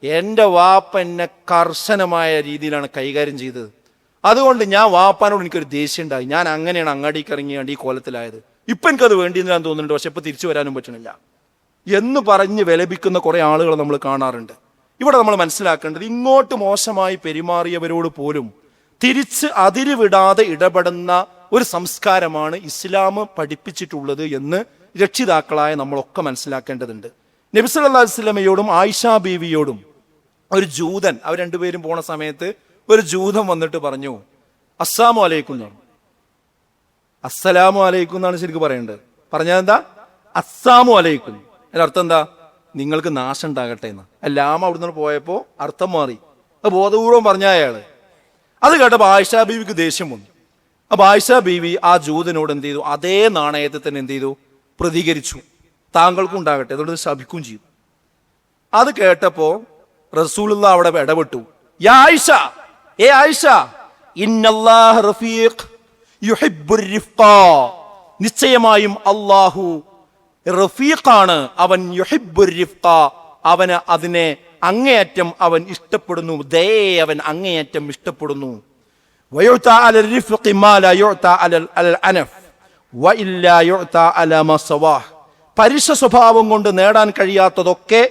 എൻ്റെ വാപ്പ എന്നെ കർശനമായ രീതിയിലാണ് കൈകാര്യം ചെയ്തത്, അതുകൊണ്ട് ഞാൻ വാപ്പാനോട് എനിക്കൊരു ദേഷ്യം ഉണ്ടായി, ഞാൻ അങ്ങനെയാണ് അങ്ങാടിക്ക് ഇറങ്ങിയാണ്ട് ഈ കോലത്തിലായത്, ഇപ്പം എനിക്കത് വേണ്ടിയെന്ന് തോന്നുന്നുണ്ട്, പക്ഷെ ഇപ്പം തിരിച്ചു വരാനും പറ്റണില്ല എന്ന് പറഞ്ഞ് വിലപിക്കുന്ന കുറേ ആളുകൾ നമ്മൾ കാണാറുണ്ട്. ഇവിടെ നമ്മൾ മനസ്സിലാക്കേണ്ടത്, ഇങ്ങോട്ട് മോശമായി പെരുമാറിയവരോട് പോലും തിരിച്ച് അതിരുവിടാതെ ഇടപെടുന്ന ഒരു സംസ്കാരമാണ് ഇസ്ലാം പഠിപ്പിച്ചിട്ടുള്ളത് എന്ന് രക്ഷിതാക്കളായ നമ്മളൊക്കെ മനസ്സിലാക്കേണ്ടതുണ്ട്. നബി സല്ലല്ലാഹു അലൈഹി വസല്ലമയോടും ആയിഷ ബീവിയോടും ഒരു ജൂതൻ, അവർ രണ്ടുപേരും പോണ സമയത്ത് ഒരു ജൂതൻ വന്നിട്ട് പറഞ്ഞു, അസ്സലാമു അലൈക്കും എന്നാണ്. അസ്സലാമു അലൈക്കും എന്നാണ് ശരിക്കും പറയേണ്ടത്. പറഞ്ഞാൽ എന്താ? അസ്സാമു അലൈക്കും. അതിന്റെ അർത്ഥം എന്താ? നിങ്ങൾക്ക് നാശം ഉണ്ടാകട്ടെ എന്ന്. എല്ലാം അവിടുന്ന് പോയപ്പോൾ അർത്ഥം മാറി. അത് ബോധപൂർവം പറഞ്ഞ അയാള്. അത് കേട്ടപ്പോൾ ആയിഷ ബീവിക്ക് ദേഷ്യം വന്നു. അപ്പൊ ആയിഷ ബീവി ആ ജൂതനോട് എന്ത് ചെയ്തു? അതേ നാണയത്തെ തന്നെ എന്ത് ചെയ്തു? പ്രതികരിച്ചു. താങ്കൾക്കും ഉണ്ടാകട്ടെ, അതുകൊണ്ട് ശപിക്കുകയും ചെയ്തു. അത് കേട്ടപ്പോ റസൂലുള്ളാഹി അവിടെ ഇടപെട്ടു. യാ ആയിഷ, ഏ ആയിഷ, ഇന്നല്ലാഹ റഫീഖ് യുഹിബ്ബുർ റിഫ്ഖ, നിശ്ചയമായും അല്ലാഹു റഫീഖാണ്, അവൻ യുഹിബ്ബുർ റിഫ്ഖ, അവന് അതിനെ അങ്ങേയറ്റം അവൻ ഇഷ്ടപ്പെടുന്നു, ദയയെ അവൻ അങ്ങേയറ്റം ഇഷ്ടപ്പെടുന്നു. വയുഅത അലൽ റിഫ്ഖി മാ ലാ യുഅത അലൽ അനഫ് വഇല്ലാ യുഅത അലാ മാ സവാഹ്, പരുഷ സ്വഭാവം കൊണ്ട് നേടാൻ കഴിയാത്തതൊക്കെ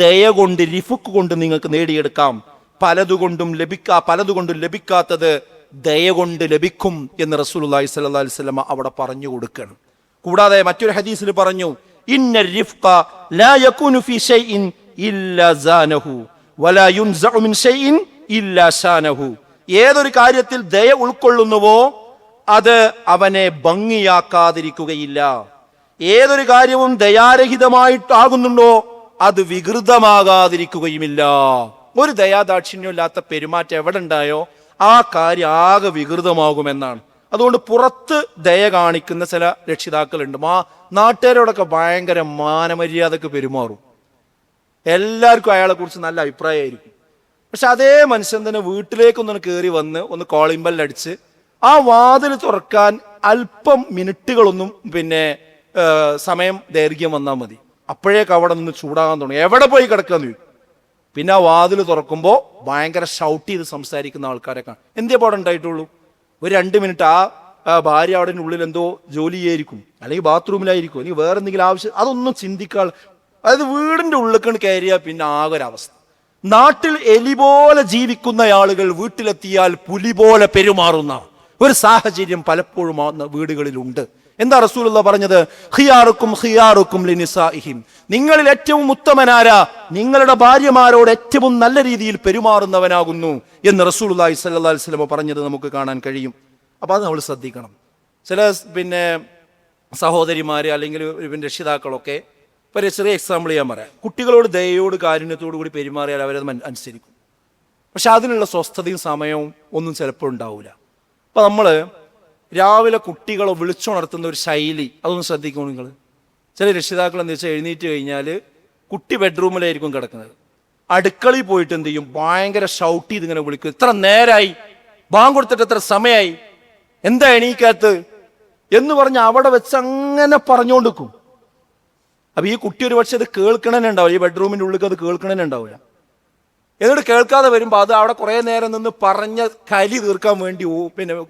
ദയ കൊണ്ട്, റിഫ്ഖ് കൊണ്ട് നിങ്ങൾക്ക് നേടിയെടുക്കാം. പലതുകൊണ്ടും ലഭിക്കാത്തത് ദയ കൊണ്ട് ലഭിക്കും എന്ന് റസൂലുള്ളാഹി സ്വല്ലല്ലാഹു അലൈഹി വസല്ലം അവിടെ പറഞ്ഞു കൊടുക്കണം. കൂടാതെ മറ്റൊരു ഹദീസിൽ പറഞ്ഞു, ഇന്ന റിഫ്ഖ ലാ യകൂനു ഫീ ഷൈഇൻ ഇല്ലാ സാനഹു വലാ യുൻസഉ മിൻ ഷൈഇൻ ഇല്ലാ ശാനഹു. ഏതൊരു കാര്യത്തിൽ ദയ ഉൾക്കൊള്ളുന്നുവോ അത് അവനെ ഭംഗിയാക്കാതിരിക്കുകയില്ല. ഏതൊരു കാര്യവും ദയാരഹിതമായിട്ടാകുന്നുണ്ടോ അത് വികൃതമാകാതിരിക്കുകയുമില്ല. ഒരു ദയാദാക്ഷിണ്യമില്ലാത്ത പെരുമാറ്റം എവിടെ ഉണ്ടായോ ആ കാര്യം ആകെ വികൃതമാകുമെന്നാണ്. അതുകൊണ്ട് പുറത്ത് ദയ കാണിക്കുന്ന ചില രക്ഷിതാക്കളുണ്ട്, നാട്ടുകാരോടൊക്കെ ഭയങ്കര മാനമര്യാദക്ക് പെരുമാറും, എല്ലാവർക്കും അയാളെ കുറിച്ച് നല്ല അഭിപ്രായമായിരിക്കും. പക്ഷെ അതേ മനുഷ്യൻ തന്നെ വീട്ടിലേക്കൊന്ന് കയറി വന്ന് ഒന്ന് കോളിംഗ് ബെല്ലടിച്ച് ആ വാതിൽ തുറക്കാൻ അല്പം മിനിറ്റുകളൊന്നും സമയം ദൈർഘ്യം വന്നാൽ മതി, അപ്പോഴേക്ക് അവിടെ നിന്ന് ചൂടാകാൻ തുടങ്ങി, എവിടെ പോയി കിടക്കാന്ന് ചോദിക്കും. പിന്നെ ആ വാതിൽ തുറക്കുമ്പോൾ ഭയങ്കര ഷൗട്ട് ചെയ്ത് സംസാരിക്കുന്ന ആൾക്കാരെ കാണും. എന്തേ പാടെ ഉണ്ടായിട്ടുള്ളൂ? ഒരു 2 മിനിറ്റ് ആ ഭാര്യ അവിടെ ഉള്ളിൽ എന്തോ ജോലി ചെയ്യായിരിക്കും, അല്ലെങ്കിൽ ബാത്റൂമിലായിരിക്കും, അല്ലെങ്കിൽ വേറെ എന്തെങ്കിലും ആവശ്യം, അതൊന്നും ചിന്തിക്കാൻ. അതായത് വീടിന്റെ ഉള്ളിൽ കയറിയാൽ പിന്നെ ആകെ ഒരവസ്ഥ. നാട്ടിൽ എലി പോലെ ജീവിക്കുന്ന ആളുകൾ വീട്ടിലെത്തിയാൽ പുലി പോലെ പെരുമാറുന്ന ഒരു സാഹചര്യം പലപ്പോഴും വീടുകളിലുണ്ട്. എന്താ റസൂലുള്ളാഹി പറഞ്ഞത്? ഖിയാറുക്കും ഖിയാറുക്കും ലിനിസാഇഹിം, നിങ്ങളിൽ ഏറ്റവും ഉത്തമനാരാ നിങ്ങളുടെ ഭാര്യമാരോട് ഏറ്റവും നല്ല രീതിയിൽ പെരുമാറുന്നവനാകുന്നു എന്ന് റസൂലുള്ളാഹി സ്വല്ലല്ലാഹു അലൈഹി വസല്ലം പറഞ്ഞത് നമുക്ക് കാണാൻ കഴിയും. അപ്പോൾ അത് നമ്മൾ ശ്രദ്ധിക്കണം. ചില സഹോദരിമാര് അല്ലെങ്കിൽ രക്ഷിതാക്കളൊക്കെ ഒരു ചെറിയ എക്സാമ്പിൾ ഞാൻ പറയാം. കുട്ടികളോട് ദയയോട് കാരുണ്യത്തോടു കൂടി പെരുമാറിയാൽ അവരത് അനുസരിക്കും. പക്ഷെ അതിനുള്ള സ്വസ്ഥതയും സമയവും ഒന്നും ചിലപ്പോൾ ഉണ്ടാവില്ല. അപ്പോൾ നമ്മൾ രാവിലെ കുട്ടികളെ വിളിച്ചുണർത്തുന്ന ഒരു ശൈലി അതൊന്ന് ശ്രദ്ധിക്കണം നിങ്ങൾ. ചില രക്ഷിതാക്കൾ എന്താ വെച്ചാൽ എഴുന്നേറ്റ് കഴിഞ്ഞാൽ കുട്ടി ബെഡ്റൂമിലായിരിക്കും കിടക്കുന്നത്, അടുക്കളയിൽ പോയിട്ട് എന്ത് ചെയ്യും, ഭയങ്കര ഷൗട്ട് ചെയ്ത് ഇങ്ങനെ വിളിക്കും, ഇത്ര നേരമായി, ബാങ്ക് കൊടുത്തിട്ട് എത്ര സമയമായി, എന്താ എണീക്കാത്ത് എന്ന് പറഞ്ഞ് അവിടെ വെച്ച് അങ്ങനെ പറഞ്ഞുകൊണ്ടിരിക്കും. അപ്പൊ ഈ കുട്ടി ഒരു പക്ഷെ അത് കേൾക്കണേ ഉണ്ടാവില്ല, ഈ ബെഡ്റൂമിന്റെ ഉള്ളിൽ അത് കേൾക്കണേ ഉണ്ടാവില്ല. എന്നിട്ട് കേൾക്കാതെ വരുമ്പോൾ അത് അവിടെ കുറേ നേരം നിന്ന് പറഞ്ഞ കലി തീർക്കാൻ വേണ്ടി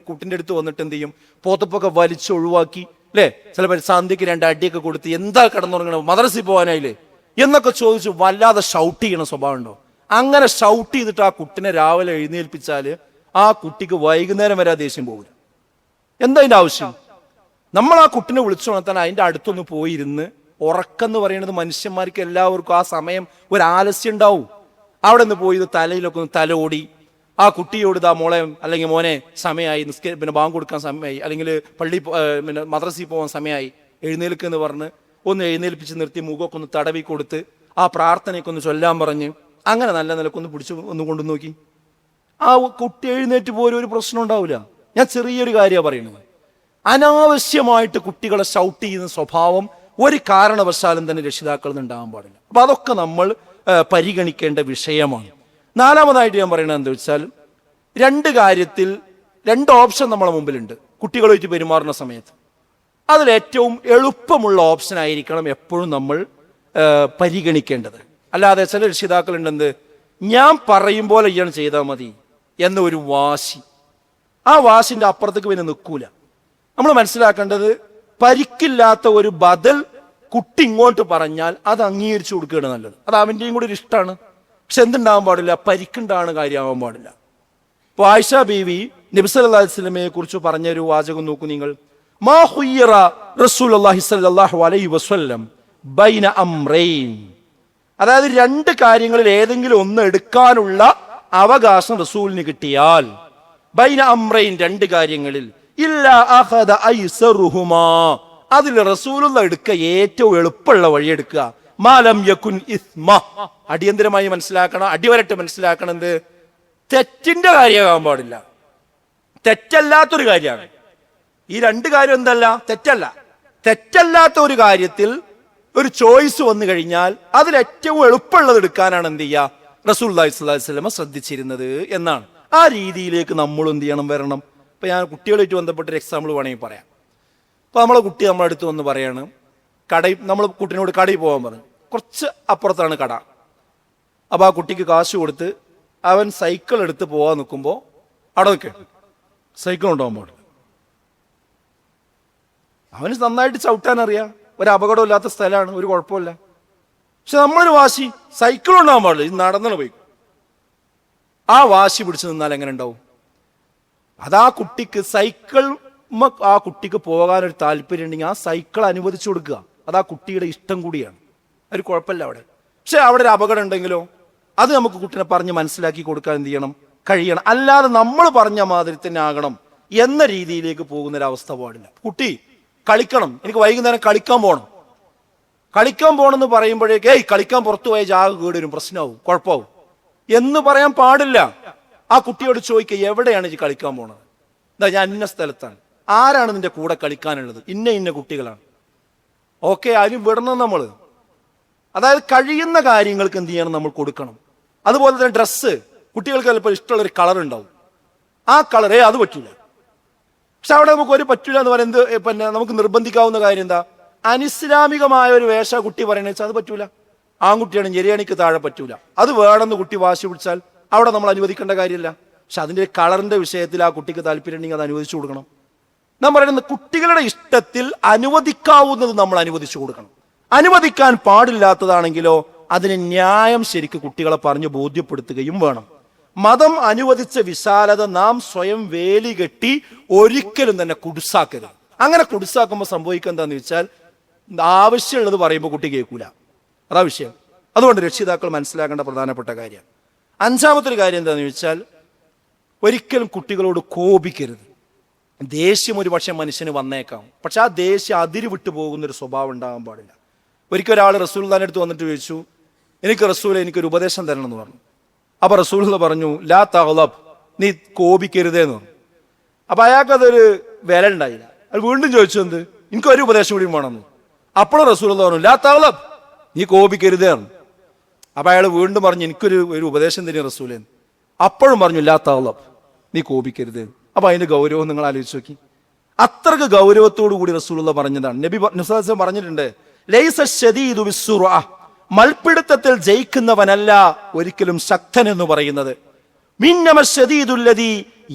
കുട്ടിൻ്റെ അടുത്ത് വന്നിട്ട് എന്ത് ചെയ്യും, പോത്തപ്പൊക്കെ വലിച്ചൊഴിവാക്കി അല്ലേ, ചിലപ്പോൾ സന്ധ്യക്ക് 2 അടിയൊക്കെ കൊടുത്ത് എന്താ കിടന്നുറങ്ങണം, മദ്രസയിൽ പോകാനായില്ലേ എന്നൊക്കെ ചോദിച്ച് വല്ലാതെ ഷൗട്ട് ചെയ്യണ സ്വഭാവം ഉണ്ടോ? അങ്ങനെ ഷൗട്ട് ചെയ്തിട്ട് ആ കുട്ടിനെ രാവിലെ എഴുന്നേൽപ്പിച്ചാൽ ആ കുട്ടിക്ക് വൈകുന്നേരം വരെ ദേഷ്യം പോകില്ല. എന്താ അതിൻ്റെ ആവശ്യം? നമ്മൾ ആ കുട്ടിനെ വിളിച്ചുണർത്താൻ അതിൻ്റെ അടുത്തൊന്ന് പോയിരുന്ന്, ഉറക്കെന്ന് പറയുന്നത് മനുഷ്യന്മാർക്ക് എല്ലാവർക്കും ആ സമയം ഒരു ആലസ്യം ഉണ്ടാവും. അവിടെ നിന്ന് പോയി തലയിലൊക്കെ ഒന്ന് തലോടി ആ കുട്ടിയോട് ഇതാ മോളെ അല്ലെങ്കിൽ മോനെ സമയമായി, ബാങ്ക് കൊടുക്കാൻ സമയമായി, അല്ലെങ്കിൽ മദ്രസയിൽ പോകാൻ സമയമായി, എഴുന്നേൽക്കെന്ന് പറഞ്ഞ് ഒന്ന് എഴുന്നേൽപ്പിച്ച് നിർത്തി മുഖമൊക്കെ ഒന്ന് തടവി കൊടുത്ത് ആ പ്രാർത്ഥനയൊക്കെ ഒന്ന് ചൊല്ലാൻ പറഞ്ഞ് അങ്ങനെ നല്ല നിലക്കൊന്ന് പിടിച്ച് ഒന്ന് കൊണ്ടു നോക്കി, ആ കുട്ടി എഴുന്നേറ്റ് പോലും ഒരു പ്രശ്നം ഉണ്ടാവില്ല. ഞാൻ ചെറിയൊരു കാര്യമാണ് പറയുന്നത്. അനാവശ്യമായിട്ട് കുട്ടികളെ ഷൗട്ട് ചെയ്യുന്ന സ്വഭാവം ഒരു കാരണവശാലും തന്നെ രക്ഷിതാക്കളിൽ നിന്ന് ഉണ്ടാകാൻ പാടില്ല. അപ്പൊ അതൊക്കെ നമ്മൾ പരിഗണിക്കേണ്ട വിഷയമാണ്. 4-മതായിട്ട് ഞാൻ പറയുന്നത് എന്താ വെച്ചാൽ, 2 കാര്യത്തിൽ 2 ഓപ്ഷൻ നമ്മളെ മുമ്പിലുണ്ട് കുട്ടികളുമായിട്ട് പെരുമാറുന്ന സമയത്ത്. അതിലേറ്റവും എളുപ്പമുള്ള ഓപ്ഷൻ ആയിരിക്കണം എപ്പോഴും നമ്മൾ പരിഗണിക്കേണ്ടത്. അല്ലാതെ ചില രക്ഷിതാക്കളുണ്ടെന്ത്, ഞാൻ പറയും പോലെ ഇയാൾ ചെയ്താൽ മതി എന്ന ഒരു വാശി, ആ വാശിൻ്റെ അപ്പുറത്തേക്ക് പിന്നെ നിൽക്കൂല. നമ്മൾ മനസ്സിലാക്കേണ്ടത്, പരിക്കില്ലാത്ത ഒരു ബദൽ കുട്ടി ഇങ്ങോട്ട് പറഞ്ഞാൽ അത് അംഗീകരിച്ചു കൊടുക്കുകയാണ് നല്ലത്. അത് അവൻ്റെയും കൂടി ഒരു ഇഷ്ടമാണ്. പക്ഷെ എന്തുണ്ടാവാൻ പാടില്ല, പരിക്കുണ്ടാണ് കാര്യമാവാൻ പാടില്ല. ഇപ്പോൾ ആയിഷ ബീവി നബി സല്ലല്ലാഹു അലൈഹി വസല്ലമയെ കുറിച്ച് പറഞ്ഞൊരു വാചകം നോക്കൂ നിങ്ങൾ. മാ ഖുയ്യിറ റസൂലുള്ളാഹി സ്വല്ലല്ലാഹു അലൈഹി വസല്ലം ബൈന അംറൈൻ, അതായത് 2 കാര്യങ്ങളിൽ ഏതെങ്കിലും ഒന്ന് എടുക്കാനുള്ള അവകാശം റസൂലിന് കിട്ടിയാൽ, ബൈന അംറൈൻ 2 കാര്യങ്ങളിൽ, ഇല്ലാ അഖദ ഐസറുഹുമാ, അതിൽ റസൂലുള്ള എടുക്കുക ഏറ്റവും എളുപ്പമുള്ള വഴി എടുക്കുക. മാലം യകുൻ ഇസ്മ, അടിയന്തരമായി മനസ്സിലാക്കണം, അടിവരട്ട് മനസ്സിലാക്കണം, എന്ത് തെറ്റിന്റെ കാര്യമാകാൻ പാടില്ല, തെറ്റല്ലാത്തൊരു കാര്യമാണ്. ഈ 2 കാര്യം എന്തല്ല, തെറ്റല്ല. തെറ്റല്ലാത്ത ഒരു കാര്യത്തിൽ ഒരു ചോയ്സ് വന്നു കഴിഞ്ഞാൽ അതിൽ ഏറ്റവും എളുപ്പമുള്ളത് എടുക്കാനാണ് എന്ത് ചെയ്യുക, റസൂലുള്ളാഹി സ്വല്ലല്ലാഹു അലൈഹി വസല്ലം ശ്രദ്ധിച്ചിരുന്നത് എന്നാണ്. ആ രീതിയിലേക്ക് നമ്മൾ എന്ത് ചെയ്യണം, വരണം. ഇപ്പൊ ഞാൻ കുട്ടികളായിട്ട് ബന്ധപ്പെട്ടൊരു എക്സാമ്പിൾ വേണമെങ്കിൽ പറയാം. അപ്പോൾ നമ്മളെ കുട്ടി നമ്മളെ അടുത്ത് വന്ന് പറയാണ്, നമ്മൾ കുട്ടീനോട് കടയിൽ പോകാൻ പറഞ്ഞു, കുറച്ച് അപ്പുറത്താണ് കട. അപ്പോൾ ആ കുട്ടിക്ക് കാശ് കൊടുത്ത് അവൻ സൈക്കിൾ എടുത്ത് പോകാൻ നിൽക്കുമ്പോൾ അവിടെ നിൽക്കുക, സൈക്കിൾ കൊണ്ടുപോകാൻ പാടില്ല. അവന് നന്നായിട്ട് ചവിട്ടാൻ അറിയാം, ഒരു അപകടമില്ലാത്ത സ്ഥലമാണ്, ഒരു കുഴപ്പമില്ല. പക്ഷെ നമ്മളൊരു വാശി, സൈക്കിൾ കൊണ്ടുപോകാൻ പാടില്ല, ഇത് നടന്നു പോയി. ആ വാശി പിടിച്ചു നിന്നാൽ എങ്ങനെ ഉണ്ടാവും? അതാ കുട്ടിക്ക് സൈക്കിൾ ആ കുട്ടിക്ക് പോകാനൊരു താല്പര്യം ഉണ്ടെങ്കിൽ ആ സൈക്കിൾ അനുവദിച്ചു കൊടുക്കുക. അതാ കുട്ടിയുടെ ഇഷ്ടം കൂടിയാണ്, ഒരു കുഴപ്പമില്ല അവിടെ. പക്ഷെ അവിടെ ഒരു അപകടം ഉണ്ടെങ്കിലോ അത് നമുക്ക് കുട്ടിനെ പറഞ്ഞ് മനസ്സിലാക്കി കൊടുക്കാൻ എന്ത് ചെയ്യണം, കഴിയണം. അല്ലാതെ നമ്മൾ പറഞ്ഞ മാതിരി തന്നെ ആകണം എന്ന രീതിയിലേക്ക് പോകുന്നൊരവസ്ഥ പാടില്ല. കുട്ടി കളിക്കണം, എനിക്ക് വൈകുന്നേരം കളിക്കാൻ പോകണം എന്ന് പറയുമ്പോഴേക്ക് കളിക്കാൻ പുറത്തു പോയ ജാഗ കേടുവരും, പ്രശ്നമാവും, കുഴപ്പമാവും എന്ന് പറയാൻ പാടില്ല. ആ കുട്ടിയോട് ചോദിക്കുക, എവിടെയാണ് ഈ കളിക്കാൻ പോണത്? എന്താ, ഞാൻ ഇന്ന സ്ഥലത്താണ്. ആരാണ് നിന്റെ കൂടെ കളിക്കാനുള്ളത്? ഇന്ന കുട്ടികളാണ്. ഓക്കെ, അതിന് വിടണം നമ്മൾ. അതായത് കഴിയുന്ന കാര്യങ്ങൾക്ക് എന്ത് ചെയ്യണം, നമ്മൾ കൊടുക്കണം. അതുപോലെ തന്നെ ഡ്രസ്സ്, കുട്ടികൾക്ക് ചിലപ്പോൾ ഇഷ്ടമുള്ളൊരു കളർ ഉണ്ടാവും. ആ കളറേ അത് പറ്റൂല. പക്ഷെ അവിടെ നമുക്ക് ഒരു പറ്റൂല എന്ന് പറയുന്നത് പിന്നെ നമുക്ക് നിർബന്ധിക്കാവുന്ന കാര്യം എന്താ, അനിസ്ലാമികമായ ഒരു വേഷ കുട്ടി പറയണ വെച്ചാൽ അത് പറ്റൂല. ആൺകുട്ടിയാണ്, ഞെരിയാണിക്ക് താഴെ പറ്റൂല. അത് വേണമെന്ന് കുട്ടി വാശി പിടിച്ചാൽ അവിടെ നമ്മൾ അനുവദിക്കേണ്ട കാര്യമില്ല. പക്ഷെ അതിന്റെ കളറിന്റെ വിഷയത്തിൽ ആ കുട്ടിക്ക് താല്പര്യം ഉണ്ടെങ്കിൽ അത് അനുവദിച്ചു കൊടുക്കണം. നാം പറയുന്നത് കുട്ടികളുടെ ഇഷ്ടത്തിൽ അനുവദിക്കാവുന്നത് നമ്മൾ അനുവദിച്ചു കൊടുക്കണം. അനുവദിക്കാൻ പാടില്ലാത്തതാണെങ്കിലോ അതിന് ന്യായം ശരിക്ക് കുട്ടികളെ പറഞ്ഞ് ബോധ്യപ്പെടുത്തുകയും വേണം. മതം അനുവദിച്ച വിശാലത നാം സ്വയം വേലി കെട്ടി ഒരിക്കലും തന്നെ കുടുസാക്കരുത്. അങ്ങനെ കുടുസാക്കുമ്പോൾ സംഭവിക്കുക എന്താന്ന് വെച്ചാൽ ആവശ്യമുള്ളത് പറയുമ്പോൾ കുട്ടി കേൾക്കൂല, അതാ വിഷയം. അതുകൊണ്ട് രക്ഷിതാക്കൾ മനസ്സിലാക്കേണ്ട പ്രധാനപ്പെട്ട കാര്യം. അഞ്ചാമത്തെ ഒരു കാര്യം എന്താണെന്ന് ചോദിച്ചാൽ, ഒരിക്കലും കുട്ടികളോട് കോപിക്കരുത്. ദേഷ്യം ഒരു പക്ഷേ മനുഷ്യന് വന്നേക്കാം, പക്ഷെ ആ ദേഷ്യം അതിര് വിട്ടു പോകുന്നൊരു സ്വഭാവം ഉണ്ടാകാൻ പാടില്ല. ഒരിക്കൽ ഒരാൾ റസൂലുള്ളാഹിന്റെ അടുത്ത് വന്നിട്ട് ചോദിച്ചു, എനിക്കൊരു ഉപദേശം തരണം എന്ന് പറഞ്ഞു. അപ്പൊ റസൂലുള്ള പറഞ്ഞു, ലാ തഗ്ളബ്, നീ കോപിക്കരുതേന്ന് പറഞ്ഞു. അപ്പൊ അയാൾക്കതൊരു വില ഉണ്ടായില്ല. അത് വീണ്ടും ചോദിച്ചു, എന്ത്, എനിക്കൊരു ഉപദേശം കൂടി വേണമെന്ന്. അപ്പോഴും റസൂലുള്ള പറഞ്ഞു, ലാ തഗ്ളബ്, നീ കോപിക്കരുതേന്ന്. അപ്പൊ അയാൾ വീണ്ടും പറഞ്ഞു, എനിക്കൊരു ഉപദേശം തരും റസൂലേന്ന്. അപ്പോഴും പറഞ്ഞു, ലാ തഗ്ളബ്, നീ കോപിക്കരുത്. അപ്പൊ അതിന്റെ ഗൗരവം നിങ്ങൾ ആലോചിച്ച് നോക്കി. അത്രക്ക് ഗൗരവത്തോടു കൂടി റസൂലുള്ള പറഞ്ഞതാണ്. നബി പറഞ്ഞിട്ടുണ്ട്, ലൈസ ശദീദു ബിസ്സുറഅ, മൽപിടുത്തത്തിൽ ജയിക്കുന്നവനല്ല ഒരിക്കലും ശക്തൻ എന്ന് പറയുന്നത്. മിന്നമ ശദീദുല്ലദീ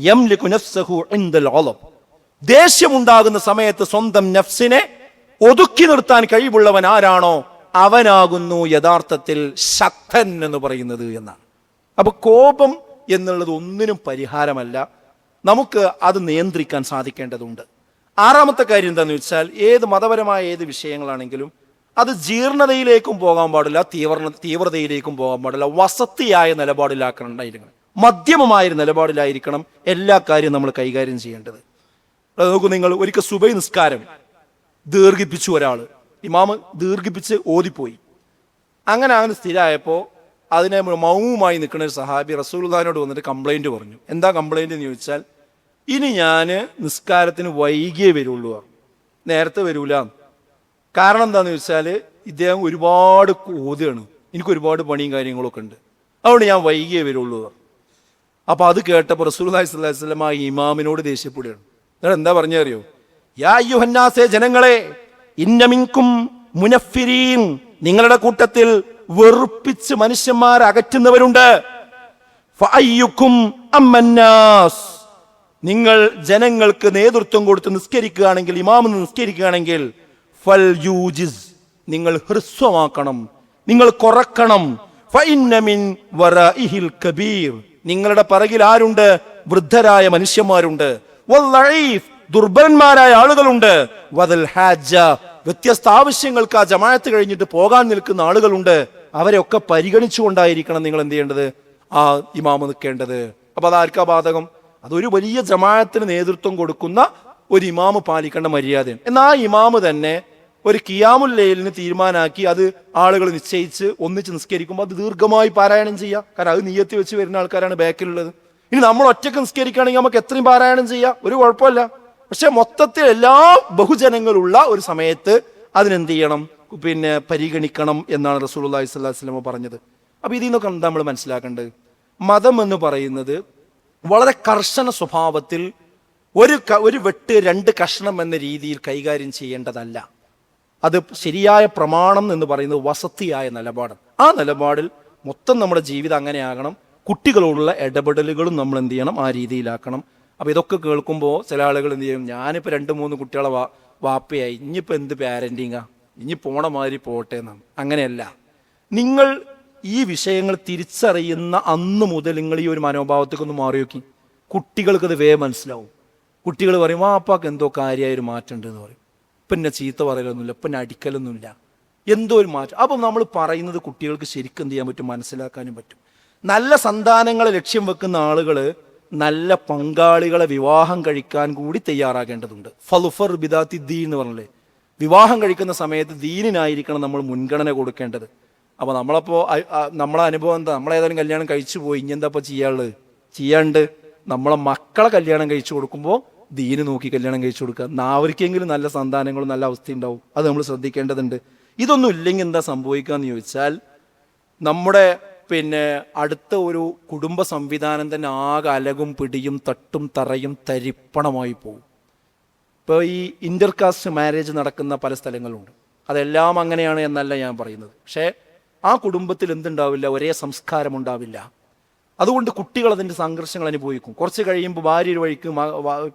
യംലികു നഫ്സഹു ഇൻദൽ ഗളബ്, ദേഷ്യമുണ്ടാകുന്ന സമയത്ത് സ്വന്തം നഫ്സിനെ ഒതുക്കി നിർത്താൻ കഴിവുള്ളവൻ ആരാണോ അവനാകുന്നു യഥാർത്ഥത്തിൽ ശക്തൻ എന്ന് പറയുന്നത് എന്നാണ്. അപ്പൊ കോപം എന്നുള്ളത് ഒന്നിനും പരിഹാരമല്ല, നമുക്ക് അത് നിയന്ത്രിക്കാൻ സാധിക്കേണ്ടതുണ്ട്. ആറാമത്തെ കാര്യം എന്താണെന്ന് വെച്ചാൽ, ഏത് മതപരമായ ഏത് വിഷയങ്ങളാണെങ്കിലും അത് ജീർണതയിലേക്കും പോകാൻ പാടില്ല, തീവ്രതയിലേക്കും പോകാൻ പാടില്ല. വസത്തിയായ നിലപാടിലാക്കണം, മധ്യമമായൊരു നിലപാടിലായിരിക്കണം എല്ലാ കാര്യവും നമ്മൾ കൈകാര്യം ചെയ്യേണ്ടത്. നോക്കൂ നിങ്ങൾ, ഒരിക്കൽ സുബൈ നിസ്കാരം ദീർഘിപ്പിച്ചു ഒരാൾ, ഇമാമ് ദീർഘിപ്പിച്ച് ഓതിപ്പോയി. അങ്ങനെ സ്ഥിരമായപ്പോൾ അതിനെ മൗനമായി നിൽക്കുന്ന ഒരു സഹാബി റസൂലുള്ളാഹിനോട് വന്നിട്ട് കംപ്ലൈന്റ് പറഞ്ഞു. എന്താ കംപ്ലൈന്റ് എന്ന് ചോദിച്ചാൽ, ഇനി ഞാൻ നിസ്കാരത്തിന് വൈകിയേ വരുള്ളൂ, നേരത്തെ വരൂല. കാരണം എന്താണെന്ന് ചോദിച്ചാൽ, ഇദ്ദേഹം ഒരുപാട് ഓതുകയാണ്, എനിക്ക് ഒരുപാട് പണിയും കാര്യങ്ങളൊക്കെ ഉണ്ട്, അതുകൊണ്ട് ഞാൻ വൈകിയേ വരുള്ളൂ. അപ്പൊ അത് കേട്ടപ്പോൾ റസൂലുള്ളാഹി സ്വല്ലല്ലാഹി അലൈഹി വസല്ലം ആ ഇമാമിനോട് ദേഷ്യപ്പെടുകയാണ്. നിങ്ങൾ എന്താ പറഞ്ഞറിയോ, യാ അയ്യുഹന്നാസേ, ജനങ്ങളെ, ഇന്ന മിൻകും മുനഫിരീൻ, നിങ്ങളുടെ കൂട്ടത്തിൽ വെറുപ്പിച്ച് മനുഷ്യന്മാരെ അകറ്റുന്നവരുണ്ട്. ഫഅയ്യുക്കും അമ്മന്നാസ്, നിങ്ങൾ ജനങ്ങൾക്ക് നേതൃത്വം കൊടുത്ത് നിസ്കരിക്കുകയാണെങ്കിൽ, ഇമാമിന് നിസ്കരിക്കുകയാണെങ്കിൽ, ഫൽ യൂജിസ്, നിങ്ങൾ ഹ്രസ്വമാക്കണം, നിങ്ങൾ കുറക്കണം. ഫഇന്ന മിൻ വറഇഹിൽ കബീർ, നിങ്ങളുടെ പിറകിൽ ആരുണ്ട്? വൃദ്ധരായ മനുഷ്യന്മാരുണ്ട്. വല്ലഈഫ്, ദുർബലന്മാരായ ആളുകളുണ്ട്. വദൽ ഹാജ, വ്യത്യസ്ത ആവശ്യങ്ങൾക്ക് ആ ജമാഅത്ത് കഴിഞ്ഞിട്ട് പോകാൻ നിൽക്കുന്ന ആളുകളുണ്ട്. അവരെയൊക്കെ പരിഗണിച്ചുകൊണ്ടായിരിക്കണം നിങ്ങൾ എന്ത് ചെയ്യേണ്ടത്, ആ ഇമാമ് നിൽക്കേണ്ടത്. അപ്പൊ അതാർക്കാ ബാധകം? അതൊരു വലിയ ജമാഅത്തിന് നേതൃത്വം കൊടുക്കുന്ന ഒരു ഇമാമ് പാലിക്കേണ്ട മര്യാദയാണ്. എന്നാൽ ആ ഇമാമ് തന്നെ ഒരു ഖിയാമുൽ ലൈലിന് തീരുമാനാക്കി അത് ആളുകൾ നിശ്ചയിച്ച് ഒന്നിച്ച് നിസ്കരിക്കുമ്പോൾ അത് ദീർഘമായി പാരായണം ചെയ്യാം. കാരണം അത് നിയ്യത്തി വെച്ച് വരുന്ന ആൾക്കാരാണ് ബാക്കിലുള്ളത്. ഇനി നമ്മൾ ഒറ്റക്ക് നിസ്കരിക്കുകയാണെങ്കിൽ നമുക്ക് എത്രയും പാരായണം ചെയ്യാം, ഒരു കുഴപ്പമില്ല. പക്ഷെ മൊത്തത്തിൽ എല്ലാ ബഹുജനങ്ങളുള്ള ഒരു സമയത്ത് അതിനെന്ത് ചെയ്യണം, പരിഗണിക്കണം എന്നാണ് റസൂലുള്ളാഹി സ്വല്ലല്ലാഹി അലൈഹി വസല്ലം പറഞ്ഞത്. അപ്പൊ ഇതിൽ നിന്നൊക്കെ എന്താ നമ്മൾ മനസ്സിലാക്കേണ്ടത്? മതം എന്ന് പറയുന്നത് വളരെ കർശന സ്വഭാവത്തിൽ ഒരു വെട്ട് രണ്ട് കഷ്ണം എന്ന രീതിയിൽ കൈകാര്യം ചെയ്യേണ്ടതല്ല. അത് ശരിയായ പ്രമാണം എന്ന് പറയുന്നത് വസത്തിയായ നിലപാടാണ്. ആ നിലപാടിൽ മൊത്തം നമ്മുടെ ജീവിതം അങ്ങനെയാകണം. കുട്ടികളോടുള്ള ഇടപെടലുകളും നമ്മൾ എന്ത് ചെയ്യണം, ആ രീതിയിലാക്കണം. അപ്പോൾ ഇതൊക്കെ കേൾക്കുമ്പോൾ ചില ആളുകൾ എന്ത് ചെയ്യും, ഞാനിപ്പോൾ 2-3 കുട്ടികളെ വാപ്പയായി, ഇനിയിപ്പോൾ എന്ത് പാരൻറ്റിങ്ങാ, ഇനി പോണ മാതിരി പോട്ടെ എന്നാണ്. അങ്ങനെയല്ല. നിങ്ങൾ ഈ വിഷയങ്ങൾ തിരിച്ചറിയുന്ന അന്ന് മുതൽ നിങ്ങൾ ഈ ഒരു മനോഭാവത്തേക്കൊന്ന് മാറി നോക്കി. കുട്ടികൾക്കത് വേഗം മനസ്സിലാവും. കുട്ടികൾ പറയും വാപ്പാക്ക് എന്തോ കാര്യമായൊരു മാറ്റം ഉണ്ട് എന്ന് പറയും. ഇപ്പം എന്നെ ചീത്ത പറയലൊന്നുമില്ല, ഇപ്പം എന്നെ അടിക്കലൊന്നുമില്ല, എന്തോ ഒരു മാറ്റം. അപ്പം നമ്മൾ പറയുന്നത് കുട്ടികൾക്ക് ശരിക്കും എന്ത് ചെയ്യാൻ പറ്റും, മനസ്സിലാക്കാനും പറ്റും. നല്ല സന്താനങ്ങളെ ലക്ഷ്യം വെക്കുന്ന ആളുകൾ നല്ല പങ്കാളികളെ വിവാഹം കഴിക്കാൻ കൂടി തയ്യാറാകേണ്ടതുണ്ട്. ഫലുഫർ ബിദാത്തി ദീൻ എന്ന് പറഞ്ഞല്ലേ, വിവാഹം കഴിക്കുന്ന സമയത്ത് ദീനിനായിരിക്കണം നമ്മൾ മുൻഗണന കൊടുക്കേണ്ടത്. അപ്പോൾ നമ്മളെ അനുഭവം എന്താ, നമ്മളേതായാലും കല്യാണം കഴിച്ചു പോയി, ഇനി എന്താ ഇപ്പോൾ ചെയ്യാണ്ട് നമ്മളെ മക്കളെ കല്യാണം കഴിച്ചു കൊടുക്കുമ്പോൾ ദീന് നോക്കി കല്യാണം കഴിച്ചു കൊടുക്കുക. അവർക്കെങ്കിലും നല്ല സന്താനങ്ങളും നല്ല അവസ്ഥ ഉണ്ടാവും. അത് നമ്മൾ ശ്രദ്ധിക്കേണ്ടതുണ്ട്. ഇതൊന്നും ഇല്ലെങ്കിൽ എന്താ സംഭവിക്കുക എന്ന് ചോദിച്ചാൽ നമ്മുടെ അടുത്ത ഒരു കുടുംബ സംവിധാനം തന്നെ ആകെ അലകും പിടിയും തട്ടും തറയും തരിപ്പണമായി പോകും. ഇപ്പോൾ ഈ ഇൻ്റർകാസ്റ്റ് മാരേജ് നടക്കുന്ന പല സ്ഥലങ്ങളുണ്ട്. അതെല്ലാം അങ്ങനെയാണ് എന്നല്ല ഞാൻ പറയുന്നത്. പക്ഷേ ആ കുടുംബത്തിൽ എന്തുണ്ടാവില്ല, ഒരേ സംസ്കാരം ഉണ്ടാവില്ല. അതുകൊണ്ട് കുട്ടികൾ അതിൻ്റെ സംഘർഷങ്ങൾ അനുഭവിക്കും. കുറച്ച് കഴിയുമ്പോൾ ഭാര്യ ഒരു വഴിക്ക്,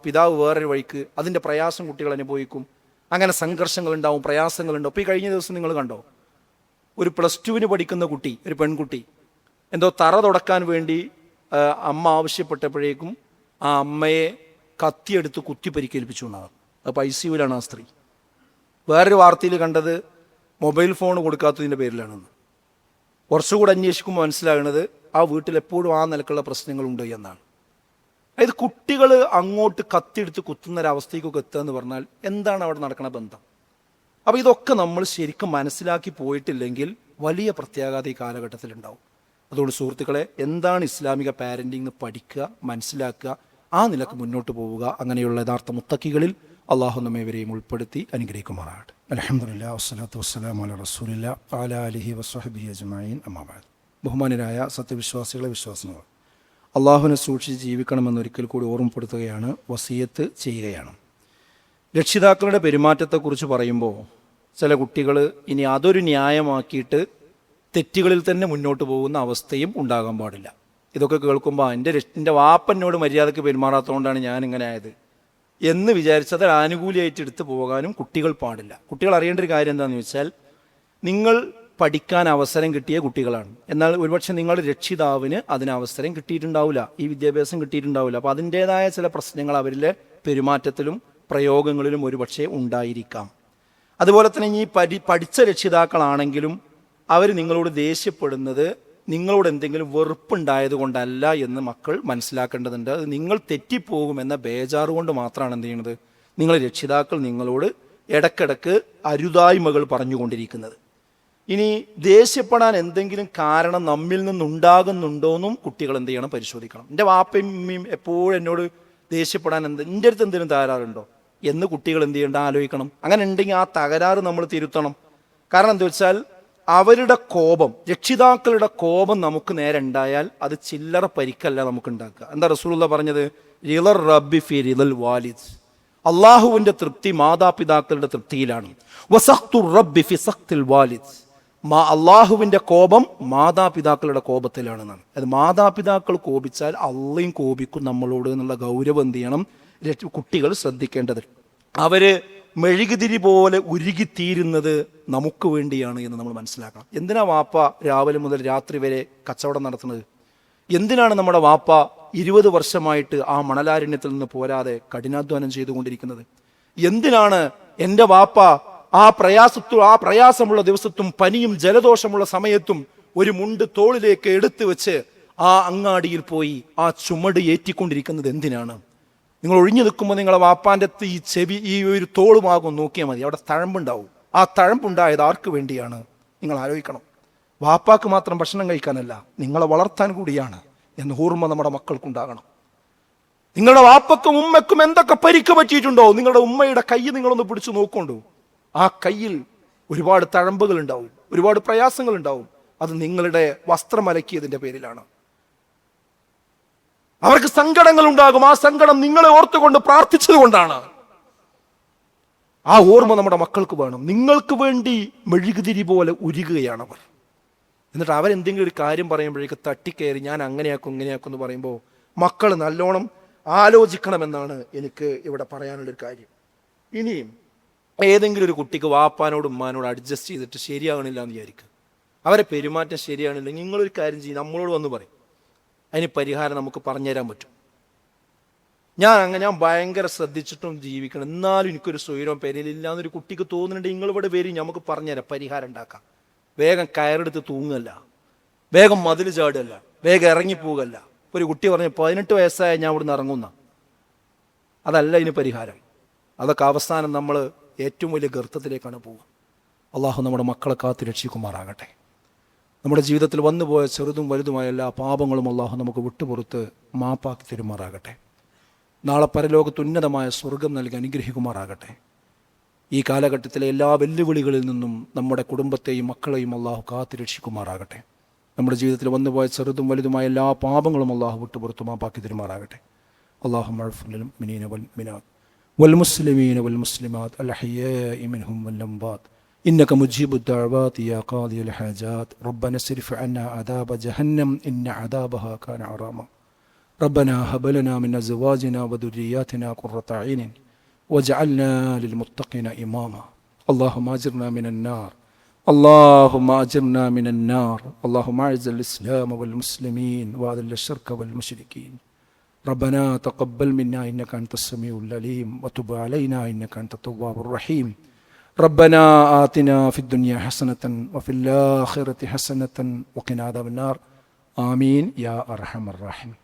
പിതാവ് വേറൊരു വഴിക്ക്, അതിൻ്റെ പ്രയാസം കുട്ടികൾ അനുഭവിക്കും. അങ്ങനെ സംഘർഷങ്ങളുണ്ടാവും, പ്രയാസങ്ങളുണ്ടാവും. ഇപ്പോൾ ഈ കഴിഞ്ഞ ദിവസം നിങ്ങൾ കണ്ടോ, ഒരു +2 പഠിക്കുന്ന കുട്ടി, ഒരു പെൺകുട്ടി എന്തോ തറ തുടക്കാൻ വേണ്ടി അമ്മ ആവശ്യപ്പെട്ടപ്പോഴേക്കും ആ അമ്മയെ കത്തിയെടുത്ത് കുത്തി പരിക്കേൽപ്പിച്ചു എന്നാണ്. അപ്പോൾ ICUവിലാണ് ആ സ്ത്രീ. വേറൊരു വാർത്തയിൽ കണ്ടത് മൊബൈൽ ഫോൺ കൊടുക്കാത്തതിൻ്റെ പേരിലാണെന്ന്. കുറച്ചുകൂടെ അന്വേഷിക്കുമ്പോൾ മനസ്സിലാകുന്നത് ആ വീട്ടിൽ എപ്പോഴും ആ നിലക്കുള്ള പ്രശ്നങ്ങളുണ്ട് എന്നാണ്. അതായത് കുട്ടികൾ അങ്ങോട്ട് കത്തിയെടുത്ത് കുത്തുന്നൊരവസ്ഥയ്ക്കൊക്കെ എത്തുക എന്ന് പറഞ്ഞാൽ എന്താണ് അവിടെ നടക്കുന്ന ബന്ധം? അപ്പോൾ ഇതൊക്കെ നമ്മൾ ശരിക്കും മനസ്സിലാക്കി പോയിട്ടില്ലെങ്കിൽ വലിയ പ്രത്യാഘാതം ഈ കാലഘട്ടത്തിലുണ്ടാവും. അതുകൊണ്ട് സുഹൃത്തുക്കളെ, എന്താണ് ഇസ്ലാമിക പാരൻറ്റിങ് പഠിക്കുക, മനസ്സിലാക്കുക, ആ നിലക്ക് മുന്നോട്ട് പോവുക. അങ്ങനെയുള്ള യഥാർത്ഥ മുത്തക്കികളിൽ അള്ളാഹു നമ്മേവരെയും ഉൾപ്പെടുത്തി അനുഗ്രഹിക്കുമാറാകട്ടെ. അൽഹംദുലില്ലാഹി വസ്സലാത്തു വസ്സലാമു അലാ റസൂലില്ലാഹി വഅലാ ആലിഹി വസ്വഹ്ബിഹി അജ്മഈൻ. അമ്മാ ബഅദ്. ബഹുമാനരായ സത്യവിശ്വാസികളെ, വിശ്വാസികൾ, അള്ളാഹുവിനെ സൂക്ഷിച്ച് ജീവിക്കണമെന്നൊരിക്കൽ കൂടി ഓർമ്മപ്പെടുത്തുകയാണ്, വസിയത്ത് ചെയ്യുകയാണ്. രക്ഷിതാക്കളുടെ പെരുമാറ്റത്തെക്കുറിച്ച് പറയുമ്പോൾ ചില കുട്ടികൾ ഇനി അതൊരു ന്യായമാക്കിയിട്ട് തെറ്റുകളിൽ തന്നെ മുന്നോട്ട് പോകുന്ന അവസ്ഥയും ഉണ്ടാകാൻ പാടില്ല. ഇതൊക്കെ കേൾക്കുമ്പോൾ എൻ്റെ വാപ്പനോട് മര്യാദയ്ക്ക് പെരുമാറാത്തതുകൊണ്ടാണ് ഞാൻ ഇങ്ങനെ ആയത് എന്ന് വിചാരിച്ചത് ആനുകൂല്യമായിട്ട് എടുത്ത് പോകാനും കുട്ടികൾ പാടില്ല. കുട്ടികൾ അറിയേണ്ട ഒരു കാര്യം എന്താണെന്ന് ചോദിച്ചാൽ, നിങ്ങൾ പഠിക്കാൻ അവസരം കിട്ടിയ കുട്ടികളാണ്. എന്നാൽ ഒരുപക്ഷെ നിങ്ങളുടെ രക്ഷിതാവിന് അതിന് അവസരം കിട്ടിയിട്ടുണ്ടാവില്ല, ഈ വിദ്യാഭ്യാസം കിട്ടിയിട്ടുണ്ടാവില്ല. അപ്പോൾ അതിൻ്റേതായ ചില പ്രശ്നങ്ങൾ അവരിലെ പെരുമാറ്റത്തിലും പ്രയോഗങ്ങളിലും ഒരുപക്ഷെ ഉണ്ടായിരിക്കാം. അതുപോലെ തന്നെ ഈ പഠിച്ച രക്ഷിതാക്കളാണെങ്കിലും അവർ നിങ്ങളോട് ദേഷ്യപ്പെടുന്നത് നിങ്ങളോട് എന്തെങ്കിലും വെറുപ്പുണ്ടായത് കൊണ്ടല്ല എന്ന് മക്കൾ മനസ്സിലാക്കേണ്ടതുണ്ട്. അത് നിങ്ങൾ തെറ്റിപ്പോകുമെന്ന ബേജാറ് കൊണ്ട് മാത്രമാണ് എന്ത് ചെയ്യുന്നത്, നിങ്ങളെ രക്ഷിതാക്കൾ നിങ്ങളോട് ഇടയ്ക്കിടയ്ക്ക് അരുതായ്മകൾ പറഞ്ഞുകൊണ്ടിരിക്കുന്നത്. ഇനി ദേഷ്യപ്പെടാൻ എന്തെങ്കിലും കാരണം നമ്മിൽ നിന്നുണ്ടാകുന്നുണ്ടോയെന്നും കുട്ടികൾ എന്ത് ചെയ്യണം, പരിശോധിക്കണം. എൻ്റെ വാപ്പയും ഉമ്മയും എപ്പോഴും എന്നോട് ദേഷ്യപ്പെടാൻ എൻ്റെ അടുത്ത് എന്തെങ്കിലും തകരാറുണ്ടോ എന്ന് കുട്ടികൾ എന്ത് ചെയ്യേണ്ട, ആലോചിക്കണം. അങ്ങനെ ഉണ്ടെങ്കിൽ ആ തകരാറ് നമ്മൾ തിരുത്തണം. കാരണം എന്താ വെച്ചാൽ അവരുടെ കോപം, രക്ഷിതാക്കളുടെ കോപം നമുക്ക് നേരെ ഉണ്ടായാൽ അത് ചില്ലറ പരിക്കല്ല നമുക്ക് ഉണ്ടാക്കുക. എന്താ റസൂലുള്ളാഹി പറഞ്ഞത്, റിളർ റബ്ബി ഫി റിളൽ വാലിദ്, അള്ളാഹുവിൻ്റെ തൃപ്തി മാതാപിതാക്കളുടെ തൃപ്തിയിലാണ്. വസഖ്തു റബ്ബി ഫി സഖ്തിൽ വാലിദ്, അള്ളാഹുവിൻ്റെ കോപം മാതാപിതാക്കളുടെ കോപത്തിലാണെന്നാണ്. അത് മാതാപിതാക്കൾ കോപിച്ചാൽ അള്ളയും കോപിക്കും നമ്മളോട് എന്നുള്ള ഗൗരവം എന്ത് ചെയ്യണം, കുട്ടികൾ ശ്രദ്ധിക്കേണ്ടത്. അവര് മെഴുകുതിരി പോലെ ഉരുകിത്തീരുന്നത് നമുക്ക് വേണ്ടിയാണ് എന്ന് നമ്മൾ മനസ്സിലാക്കണം. എന്തിനാ വാപ്പ രാവിലെ മുതൽ രാത്രി വരെ കച്ചവടം നടത്തുന്നത്? എന്തിനാണ് നമ്മുടെ വാപ്പ 20 വർഷമായിട്ട് ആ മണലാരണ്യത്തിൽ നിന്ന് പോരാതെ കഠിനാധ്വാനം ചെയ്തുകൊണ്ടിരിക്കുന്നത്? എന്തിനാണ് എൻ്റെ വാപ്പ ആ പ്രയാസമുള്ള ദിവസത്തും പനിയും ജലദോഷമുള്ള സമയത്തും ഒരു മുണ്ട് തോളിലേക്ക് എടുത്തു വെച്ച് ആ അങ്ങാടിയിൽ പോയി ആ ചുമട് ഏറ്റിക്കൊണ്ടിരിക്കുന്നത്? എന്തിനാണ്? നിങ്ങൾ ഒഴിഞ്ഞു നിൽക്കുമ്പോൾ നിങ്ങളെ വാപ്പാൻ്റെ ഈ ചെവി, ഈ ഒരു തോളുമാകും നോക്കിയാൽ മതി, അവിടെ തഴമ്പുണ്ടാവും. ആ തഴമ്പുണ്ടായത് ആർക്ക് വേണ്ടിയാണ് നിങ്ങൾ ആലോചിക്കണം. വാപ്പാക്ക് മാത്രം ഭക്ഷണം കഴിക്കാനല്ല, നിങ്ങളെ വളർത്താൻ കൂടിയാണ് എന്ന് ഓർമ്മ നമ്മുടെ മക്കൾക്കുണ്ടാകണം. നിങ്ങളുടെ വാപ്പക്കും ഉമ്മക്കും എന്തൊക്കെ പരിക്ക് പറ്റിയിട്ടുണ്ടോ, നിങ്ങളുടെ ഉമ്മയുടെ കൈ നിങ്ങളൊന്ന് പിടിച്ചു നോക്കൊണ്ടു. ആ കയ്യിൽ ഒരുപാട് തഴമ്പുകൾ ഉണ്ടാവും, ഒരുപാട് പ്രയാസങ്ങൾ ഉണ്ടാവും. അത് നിങ്ങളുടെ വസ്ത്രം അലക്കിയതിൻ്റെ പേരിലാണ്. അവർക്ക് സങ്കടങ്ങൾ ഉണ്ടാകും. ആ സങ്കടം നിങ്ങളെ ഓർത്തുകൊണ്ട് പ്രാർത്ഥിച്ചത് കൊണ്ടാണ്. ആ ഓർമ്മ നമ്മുടെ മക്കൾക്ക് വേണം. നിങ്ങൾക്ക് വേണ്ടി മെഴുകുതിരി പോലെ ഉരുകുകയാണ് അവർ. എന്നിട്ട് അവരെന്തെങ്കിലും ഒരു കാര്യം പറയുമ്പോഴേക്ക് തട്ടിക്കയറി ഞാൻ അങ്ങനെയാക്കും ഇങ്ങനെയാക്കും എന്ന് പറയുമ്പോൾ മക്കൾ നല്ലോണം ആലോചിക്കണമെന്നാണ് എനിക്ക് ഇവിടെ പറയാനുള്ളൊരു കാര്യം. ഇനിയും ഏതെങ്കിലും ഒരു കുട്ടിക്ക് വാപ്പാനോട് ഉമ്മാനോട് അഡ്ജസ്റ്റ് ചെയ്തിട്ട് ശരിയാകണില്ല എന്ന് വിചാരിക്കുക. അവരെ പെരുമാറ്റം ശരിയാണില്ലെങ്കിൽ നിങ്ങളൊരു കാര്യം ചെയ്യും, നമ്മളോട് വന്ന് പറയും, അതിന് പരിഹാരം നമുക്ക് പറഞ്ഞുതരാൻ പറ്റും. ഞാൻ ഭയങ്കര ശ്രദ്ധിച്ചിട്ടും ജീവിക്കണം, എന്നാലും എനിക്കൊരു സ്വൈരവും പെരയിലില്ല എന്നൊരു കുട്ടിക്ക് തോന്നുന്നുണ്ട്, നിങ്ങളിവിടെ വരും, നമുക്ക് പറഞ്ഞുതരാം, പരിഹാരം ഉണ്ടാക്കാം. വേഗം കയറെടുത്ത് തൂങ്ങല്ല, വേഗം മതിൽ ചാടുകയല്ല, വേഗം ഇറങ്ങിപ്പോകല്ല. ഇപ്പോൾ ഒരു കുട്ടി പറഞ്ഞു 18 വയസ്സായ ഞാൻ ഇവിടുന്ന് ഇറങ്ങുന്ന, അതല്ല ഇതിന് പരിഹാരം. അതൊക്കെ അവസാനം നമ്മൾ ഏറ്റവും വലിയ ഗർത്തത്തിലേക്കാണ് പോവുക. അള്ളാഹു നമ്മുടെ മക്കളെ കാത്ത് രക്ഷിക്കുമാറാകട്ടെ. നമ്മുടെ ജീവിതത്തിൽ വന്നുപോയ ചെറുതും വലുതുമായ എല്ലാ പാപങ്ങളും അള്ളാഹു നമുക്ക് വിട്ടുപുറത്ത് മാപ്പാക്കി തരുമാറാകട്ടെ. നാളെ പരലോകത്ത് ഉന്നതമായ സ്വർഗം നൽകി അനുഗ്രഹിക്കുമാറാകട്ടെ. ഈ കാലഘട്ടത്തിലെ എല്ലാ വെല്ലുവിളികളിൽ നിന്നും നമ്മുടെ കുടുംബത്തെയും മക്കളെയും അള്ളാഹു കാത്ത് രക്ഷിക്കുമാറാകട്ടെ. നമ്മുടെ ജീവിതത്തിൽ വന്നുപോയ ചെറുതും വലുതുമായ എല്ലാ പാപങ്ങളും അള്ളാഹു വിട്ടുപുറത്ത് മാപ്പാക്കി തരുമാറാകട്ടെ. اللهم اغفر للمؤمنين والمؤمنات والمسلمين والمسلمات الأحياء منهم والأموات إنك مجيب الدعوات يا قاضي الحاجات. ربنا اصرف عنا عذاب جهنم إن عذابها كان غراما. ربنا هب لنا من أزواجنا وذرياتنا قرة أعين واجعلنا للمتقين إماما. اللهم أجرنا من النار، اللهم أجرنا من النار. اللهم أعز الإسلام والمسلمين وأذل الشرك والمشركين. ربنا تقبل منا إنك أنت السميع العليم وتب علينا إنك أنت التواب الرحيم. ربنا آتنا في الدنيا حسنة وفي الآخرة حسنة وقنا عذاب النار. آمين يا أرحم الراحمين.